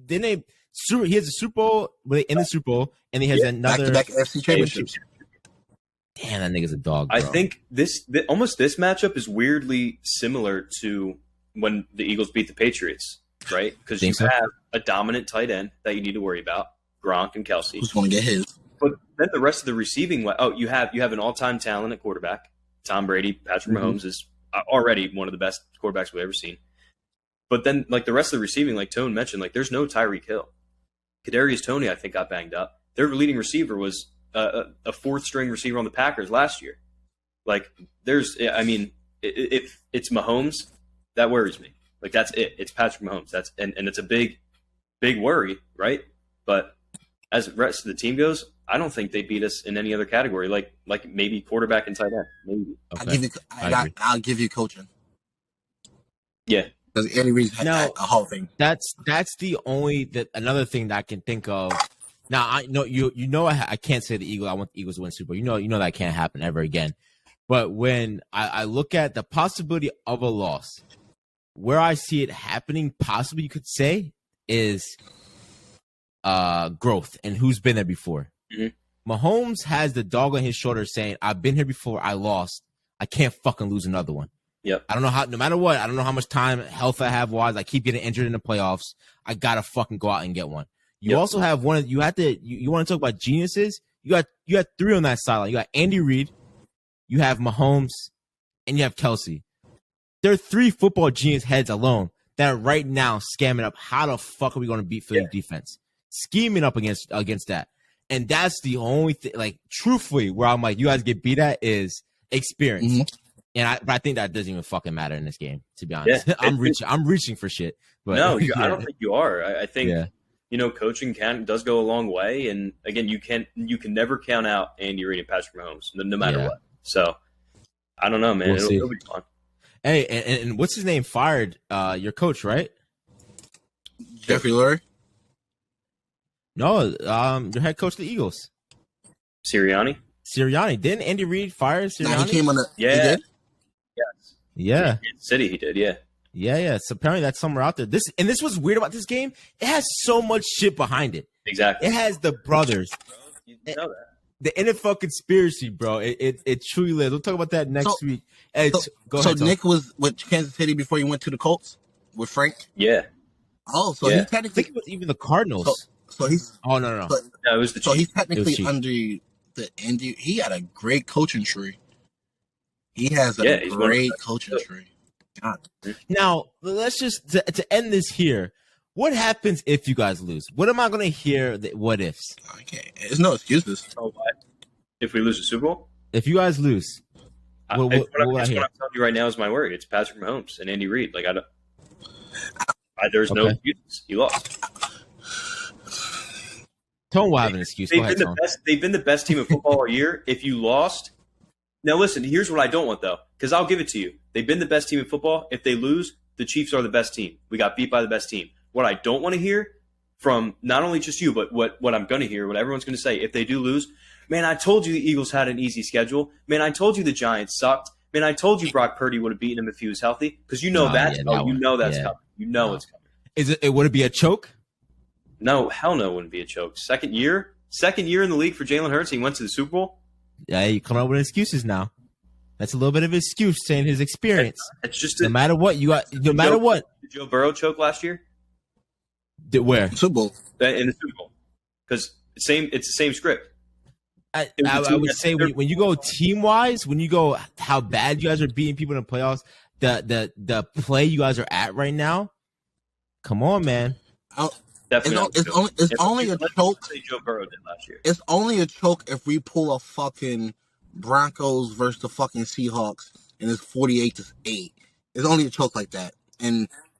has a Super Bowl in the Super Bowl, and he has another back-to-back FC championships. Damn, that nigga's a dog, bro. I think this matchup is weirdly similar to when the Eagles beat the Patriots, right? Because you have a dominant tight end that you need to worry about, Gronk and Kelsey. Who's going to get his? But then the rest of the receiving, you have an all-time talent at quarterback. Tom Brady, Patrick Mahomes is already one of the best quarterbacks we've ever seen. But then, like, the rest of the receiving, like Tone mentioned, like, there's no Tyreek Hill. Kadarius Toney, I think, got banged up. Their leading receiver was a fourth-string receiver on the Packers last year. Like, if it's Mahomes, that worries me. Like, that's it. It's Patrick Mahomes. And it's a big, big worry, right? But as the rest of the team goes, I don't think they beat us in any other category, like maybe quarterback and tight end. Maybe. Okay. I'll give you coaching. Yeah. Because Andy Reid's had a whole thing. That's the only another thing that I can think of. Now I know I can't say the Eagles. I want the Eagles to win Super Bowl. You know that can't happen ever again. But when I look at the possibility of a loss, where I see it happening, possibly you could say, is growth and who's been there before. Mm-hmm. Mahomes has the dog on his shoulder saying, "I've been here before. I lost. I can't fucking lose another one." Yep. I don't know how. No matter what, I don't know how much time health I have. Wise, I keep getting injured in the playoffs. I gotta fucking go out and get one. You also have one. You have to. You want to talk about geniuses? You got three on that sideline. You got Andy Reid, you have Mahomes, and you have Kelsey. There are three football genius heads alone that are right now scamming up. How the fuck are we going to beat Philly defense? Scheming up against that. And that's the only thing, like, truthfully, where I'm like, you guys get beat at is experience. Mm-hmm. But I think that doesn't even fucking matter in this game, to be honest. Yeah, I'm reaching for shit. But no, I don't think you are. I think coaching does go a long way. And again, you can never count out Andy Reid and Patrick Mahomes, no matter what. So I don't know, man. It'll be fun. Hey, and what's his name? Fired your coach, right? Jeffrey Lurie? No, your head coach of the Eagles. Sirianni. Didn't Andy Reid fire Sirianni? Nah, he came on the He did? Yes. Yeah. In City he did, yeah. Yeah. So apparently that's somewhere out there. This was weird about this game. It has so much shit behind it. Exactly. It has the brothers. You know that. The NFL conspiracy, bro. It truly lives. We'll talk about that next week. Hey, go ahead. So Nick was with Kansas City before he went to the Colts with Frank? Yeah. Oh, so he technically... I think it was even the Cardinals. So he's... Oh, no. No, it was the Chiefs. So he's technically under the Indy. He had a great coaching tree. He has a great coaching tree. God. Now, let's just... To end this here, what happens if you guys lose? What am I going to hear? What ifs? Okay. There's no excuses. Oh, what? If we lose the Super Bowl? If you guys lose... what I'm telling you right now is my word. It's Patrick Mahomes and Andy Reid. Like, there's no excuses. You lost. Tone will have an excuse. They've been the best team in football all year. If you lost, now listen. Here's what I don't want though, because I'll give it to you. They've been the best team in football. If they lose, the Chiefs are the best team. We got beat by the best team. What I don't want to hear from not only just you, but what I'm going to hear, what everyone's going to say, if they do lose, man, I told you the Eagles had an easy schedule. Man, I told you the Giants sucked. Man, I told you Brock Purdy would have beaten him if he was healthy, because you know that's coming. You know it's coming. Would it be a choke? No, hell no, it wouldn't be a choke. Second year in the league for Jalen Hurts. He went to the Super Bowl. Yeah, you come up with excuses now. That's a little bit of an excuse, saying his experience. It's just no matter what you got. No matter what. Did Joe Burrow choke last year? Where? Super Bowl. In the Super Bowl, because it's the same script. I would say when you go team wise, when you go how bad you guys are beating people in the playoffs, the play you guys are at right now. Come on, man. It's only a choke. Joe Burrow did last year. It's only a choke if we pull a fucking Broncos versus the fucking Seahawks and it's 48-8. It's only a choke like that.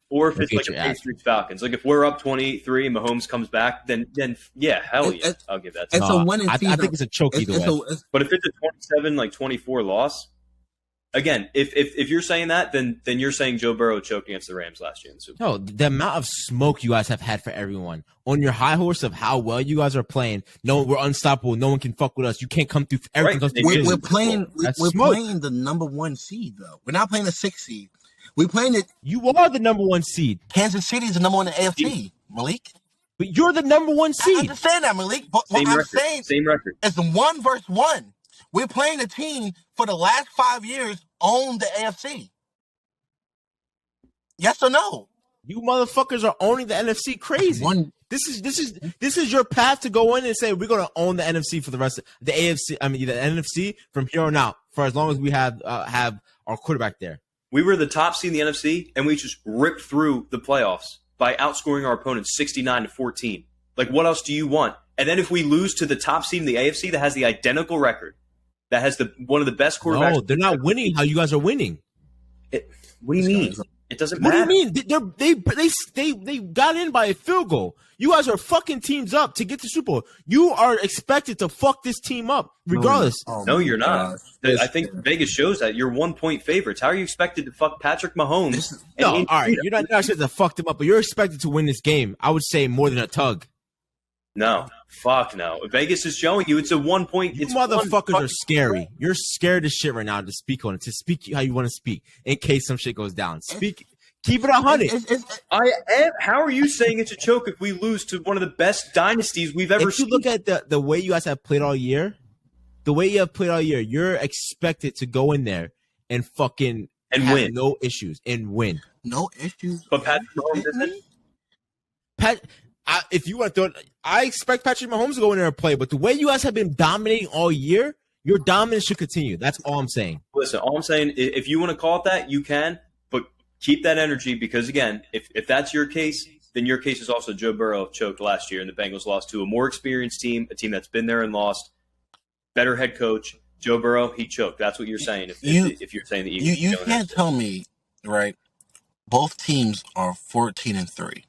Or if it's like a Patriots Falcons. Like if we're up 23 and Mahomes comes back, then yeah, hell yeah. I'll give that to you. I think it's a choke either way. But if it's a 27-24 loss, again, if you're saying that, then you're saying Joe Burrow choked against the Rams last year in the Super Bowl. No, the amount of smoke you guys have had for everyone. On your high horse of how well you guys are playing, no, we're unstoppable. No one can fuck with us. You can't come through. Everything We're playing the number one seed, though. We're not playing the 6th seed. We're playing it. You are the number one seed. Kansas City is the number one in the AFC, Malik. But you're the number one seed. I understand that, Malik. But what I'm saying same record. It's 1 versus 1. We're playing a team for the last 5 years owned the AFC. Yes or no? You motherfuckers are owning the NFC crazy. This is your path to go in and say we're gonna own the NFC for the rest of the AFC. I mean the NFC from here on out for as long as we have our quarterback there. We were the top seed in the NFC, and we just ripped through the playoffs by outscoring our opponents 69-14. Like, what else do you want? And then if we lose to the top seed in the AFC that has the identical record, that has one of the best quarterbacks. No, they're not winning how you guys are winning. What do you mean? It doesn't matter. What do you mean? They got in by a field goal. You guys are fucking teams up to get to Super Bowl. You are expected to fuck this team up regardless. No, you're not. I think Vegas shows that you're 1-point favorites. How are you expected to fuck Patrick Mahomes? No, all right. You're not expected to fuck them up, but you're expected to win this game. I would say more than a tug. No. Fuck no. Vegas is showing you it's a 1 point. You motherfuckers are scary. You're scared as shit right now to speak on it, to speak how you want to speak in case some shit goes down. Speak. Keep it 100. I am. How are you saying it's a choke if we lose to one of the best dynasties we've ever seen? If you look at the way you guys have played all year, you're expected to go in there and fucking win. No issues and win. No issues. But Patrick Mahomes isn't. If you want to throw it, I expect Patrick Mahomes to go in there and play. But the way you guys have been dominating all year, your dominance should continue. That's all I'm saying. Listen, all I'm saying, if you want to call it that, you can. But keep that energy because, again, if that's your case, then your case is also Joe Burrow choked last year and the Bengals lost to a more experienced team, a team that's been there and lost, better head coach. Joe Burrow, he choked. That's what you're saying if you're saying the Eagles. You can't tell me, right, both teams are 14-3.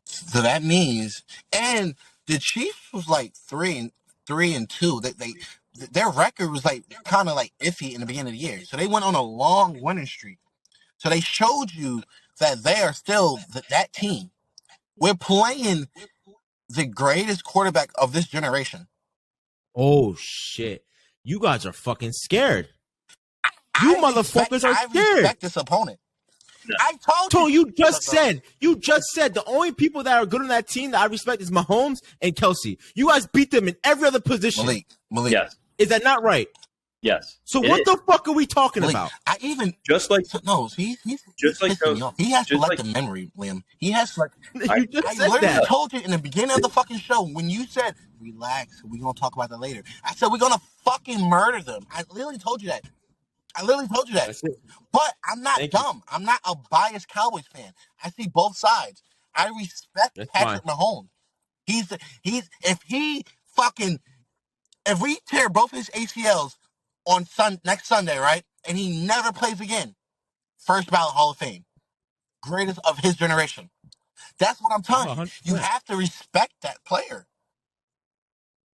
So that means, and the Chiefs was like 3-2. Their record was like kind of like iffy in the beginning of the year. So they went on a long winning streak. So they showed you that they are still that team. We're playing the greatest quarterback of this generation. Oh shit! You guys are fucking scared. You motherfuckers are scared. I respect this opponent. No. I told you. You just said the only people that are good on that team that I respect is Mahomes and Kelsey. You guys beat them in every other position. Malik. Yes. Is that not right? Yes. So what the fuck are we talking about? I even just like he's just like he has selective memory, Liam. He has selective. I literally that. told you in the beginning of the fucking show when you said relax, we're gonna talk about that later. I said we're gonna fucking murder them. I literally told you that. But I'm not dumb. I'm not a biased Cowboys fan. I see both sides. I respect Patrick Mahomes. If we tear both his ACLs on next Sunday, right, and he never plays again, first ballot Hall of Fame, greatest of his generation. That's what I'm telling you. You have to respect that player.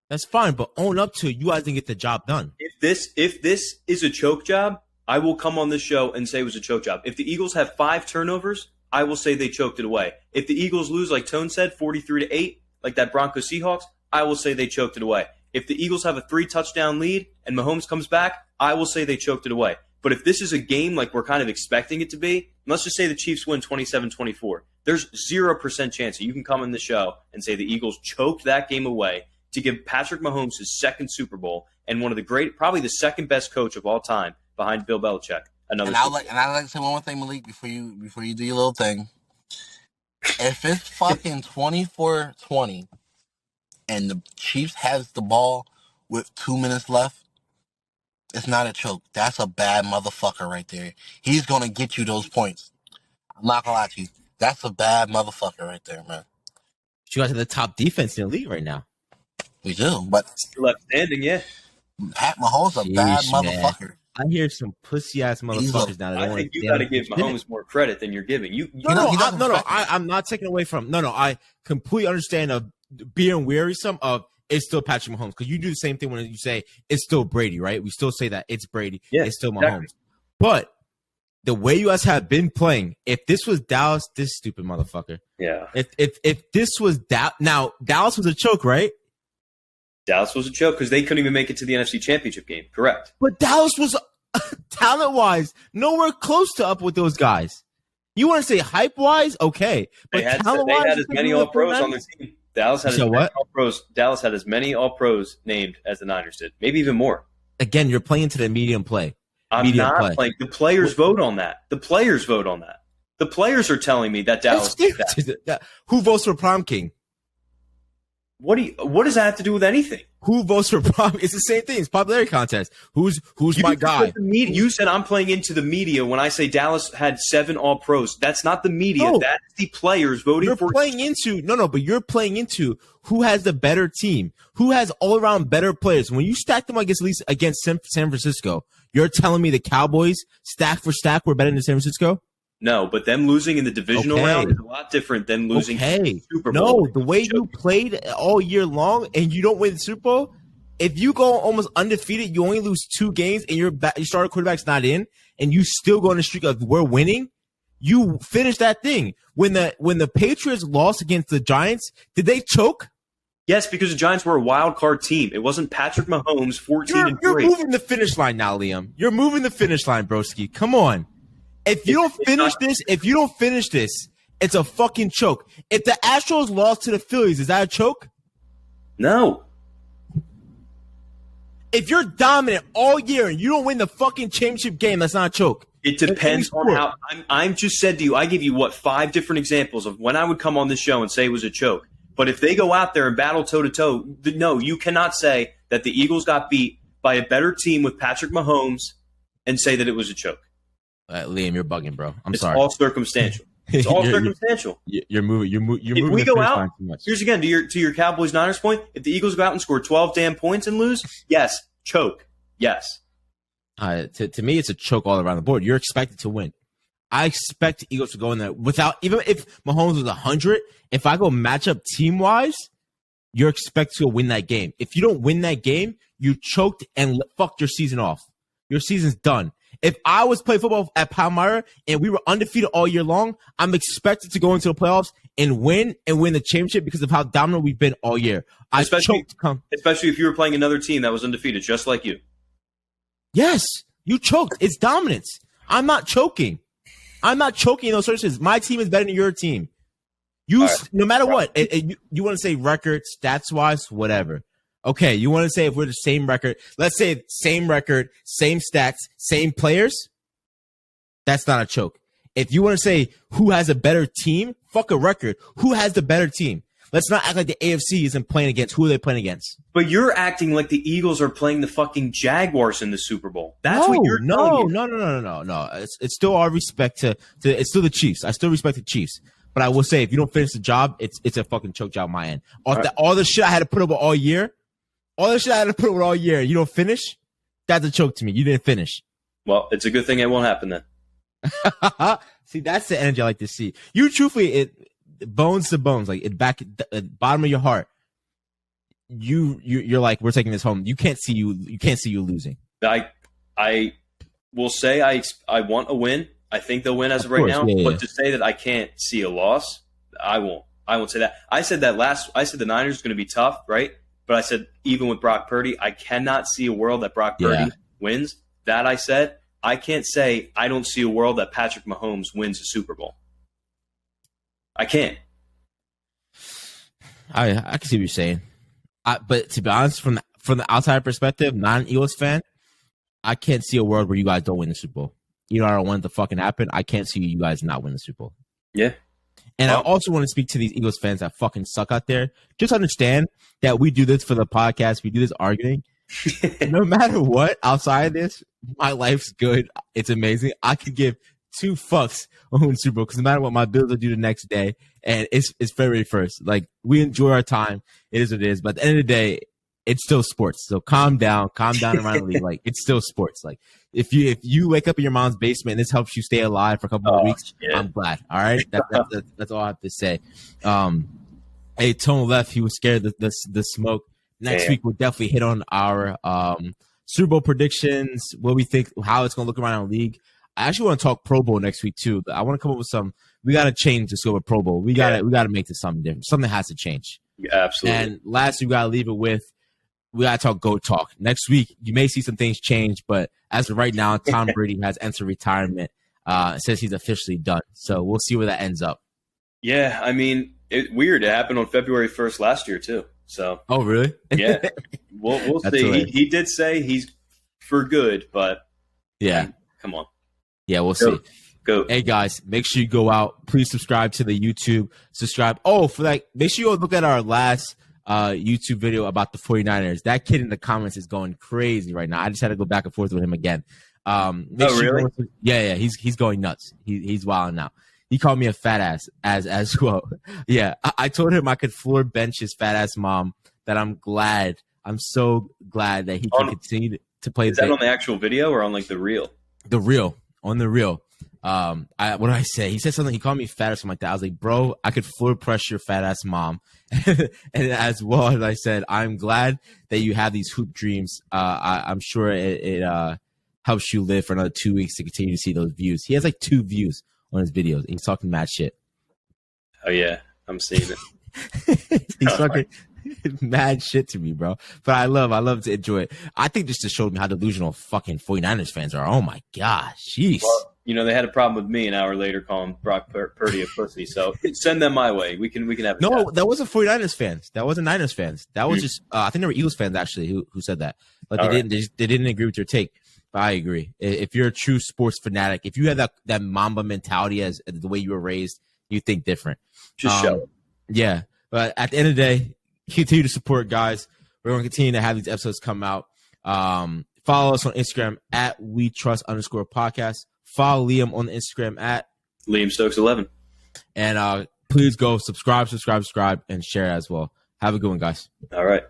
That's fine, but own up to it. You guys didn't get the job done. If this is a choke job, I will come on this show and say it was a choke job. If the Eagles have 5 turnovers, I will say they choked it away. If the Eagles lose, like Tone said, 43-8, like that Broncos Seahawks, I will say they choked it away. If the Eagles have a 3-touchdown lead and Mahomes comes back, I will say they choked it away. But if this is a game like we're kind of expecting it to be, let's just say the Chiefs win 27-24. There's 0% chance that you can come in the show and say the Eagles choked that game away to give Patrick Mahomes his second Super Bowl and one of the probably the second best coach of all time behind Bill Belichick. I'd like to say one more thing, Malik, before you do your little thing. If it's fucking 24-20 and the Chiefs has the ball with 2 minutes left, it's not a choke. That's a bad motherfucker right there. He's gonna get you those points. I'm not gonna lie to you. That's a bad motherfucker right there, man. You guys are the top defense in the league right now. We do, but still left standing, yeah. Pat Mahomes a bad motherfucker. Man. I hear some pussy ass motherfuckers now. I think you got to give Mahomes more credit than you're giving. I'm not taking away from. I completely understand of being wearisome of it's still Patrick Mahomes because you do the same thing when you say it's still Brady, right? We still say that it's Brady. Yeah, it's still Mahomes. Exactly. But the way you guys have been playing, if this was Dallas, this stupid motherfucker. Yeah. If this was now Dallas was a choke, right? Dallas was a choke because they couldn't even make it to the NFC Championship game. Correct. But Dallas was, talent-wise, nowhere close to up with those guys. You want to say hype-wise? Okay. But they had as many All-Pros on their team. Dallas had as many All-Pros named as the Niners did. Maybe even more. again, you're playing into the medium play. I'm not playing. The players vote on that. The players vote on that. The players are telling me that Dallas. Who votes for prom king? What does that have to do with anything? Who votes for prom? It's the same thing. It's popularity contest. Who's my guy? You said I'm playing into the media when I say Dallas had 7 All-Pros. That's not the media. No. That's the players voting You're for. playing into but you're playing into who has the better team, who has all around better players. When you stack them against San Francisco, you're telling me the Cowboys stack for stack were better than San Francisco? No, but them losing in the divisional round is a lot different than losing in the Super Bowl. No, the way you played all year long and you don't win the Super Bowl, if you go almost undefeated, you only lose 2 games and your starter quarterback's not in, and you still go on a streak of we're winning, you finish that thing. When the Patriots lost against the Giants, did they choke? Yes, because the Giants were a wild card team. It wasn't Patrick Mahomes 14-3. You're moving the finish line now, Liam. You're moving the finish line, broski. Come on. If you don't finish this, it's a fucking choke. If the Astros lost to the Phillies, is that a choke? No. If you're dominant all year and you don't win the fucking championship game, that's not a choke. It depends on how. I'm just said to you, I give you 5 different examples of when I would come on this show and say it was a choke. But if they go out there and battle toe-to-toe, no, you cannot say that the Eagles got beat by a better team with Patrick Mahomes and say that it was a choke. Liam, you're bugging, bro. It's all circumstantial. It's all circumstantial. You're moving. If we go out, here's again to your Cowboys Niners point. If the Eagles go out and score 12 damn points and lose, yes, choke. Yes. To me, it's a choke all around the board. You're expected to win. I expect the Eagles to go in there without, even if Mahomes was 100. If I go matchup team wise, you're expected to win that game. If you don't win that game, you choked and fucked your season off. Your season's done. If I was playing football at Palmyra and we were undefeated all year long, I'm expected to go into the playoffs and win the championship because of how dominant we've been all year. Especially if you were playing another team that was undefeated, just like you. Yes, you choked. It's dominance. I'm not choking. I'm not choking in those circumstances. My team is better than your team. No matter what, you want to say record, stats-wise, whatever. Okay, you want to say if we're the same record, let's say same record, same stats, same players, that's not a choke. If you want to say who has a better team, fuck a record. Who has the better team? Let's not act like the AFC isn't playing against. Who are they playing against? But you're acting like the Eagles are playing the fucking Jaguars in the Super Bowl. That's what you're telling me. No. It's still our respect to it's still the Chiefs. I still respect the Chiefs. But I will say, if you don't finish the job, it's a fucking choke job on my end. All the shit I had to put up all year, you don't finish, that's a choke to me. You didn't finish. Well, it's a good thing it won't happen then. See, that's the energy I like to see. You truthfully, bones to bones, like it back at the bottom of your heart. You're like, we're taking this home. You can't see you losing. I will say I want a win. I think they'll win as of right now. Yeah. But to say that I can't see a loss, I won't say that. I said the Niners are going to be tough, right? But I said even with Brock Purdy, I cannot see a world that Brock Purdy wins. That I said. I can't say I don't see a world that Patrick Mahomes wins a Super Bowl. I can't. I can see what you're saying. But to be honest, from the outside perspective, not an Eagles fan, I can't see a world where you guys don't win the Super Bowl. You know, I don't want it to fucking happen. I can't see you guys not win the Super Bowl. Yeah. And I also want to speak to these Eagles fans that fucking suck out there. Just understand that we do this for the podcast. We do this arguing. No matter what, outside of this, my life's good. It's amazing. I could give 2 fucks on who wins Super Bowl because no matter what, my bills are due the next day, and it's February 1st. Like, we enjoy our time. It is what it is. But at the end of the day, it's still sports. So calm down around the league. Like, it's still sports. Like, if you wake up in your mom's basement and this helps you stay alive for a couple of weeks, yeah. I'm glad. All right, that's all I have to say. Hey, Tone left. He was scared of the smoke. Next week we'll definitely hit on our Super Bowl predictions, what we think, how it's gonna look around the league. I actually want to talk Pro Bowl next week too. I want to come up with some. We got to change the scope of Pro Bowl. We got to make this something different. Something has to change. Yeah, absolutely. And lastly, we got to leave it with. We got to talk GOAT talk. Next week, you may see some things change, but as of right now, Tom Brady has entered retirement. Says he's officially done. So we'll see where that ends up. Yeah, I mean, weird. It happened on February 1st last year, too. So. Oh, really? Yeah. We'll see. He did say he's for good, but yeah, come on. Yeah, we'll see. Go. Hey guys, make sure you go out. Please subscribe to the YouTube. Subscribe. Oh, make sure you look at our last YouTube video about the 49ers. That kid in the comments is going crazy right now. I just had to go back and forth with him again. Really? Yeah, he's going nuts. He's wilding now. He called me a fat ass as well. Yeah, I told him I could floor bench his fat ass mom. That I'm so glad that he can continue to play. Is that on the actual video or on like the reel? On the reel. What did I say? He said something. He called me fat or something like that. I was like, bro, I could floor pressure your fat ass mom. And as well as I said, I'm glad that you have these hoop dreams. I'm sure it helps you live for another 2 weeks to continue to see those views. He has like 2 views on his videos. He's talking mad shit. Oh yeah, I'm seeing it. He's talking mad shit to me, bro. But I love to enjoy it. I think this just showed me how delusional fucking 49ers fans are. Oh my gosh, jeez. Well, they had a problem with me an hour later calling Brock Purdy a pussy. So send them my way. We can have a No, chat. that wasn't 49ers fans. That wasn't Niners fans. That was just I think there were Eagles fans actually who said that. Like they didn't agree with your take. But I agree. If you're a true sports fanatic, if you have that Mamba mentality as the way you were raised, you think different. Just show it. Yeah. But at the end of the day, continue to support, guys. We're going to continue to have these episodes come out. Follow us on Instagram at WeTrust_podcast. Follow Liam on the Instagram at Liam Stokes 11. And please go subscribe, and share as well. Have a good one, guys. All right.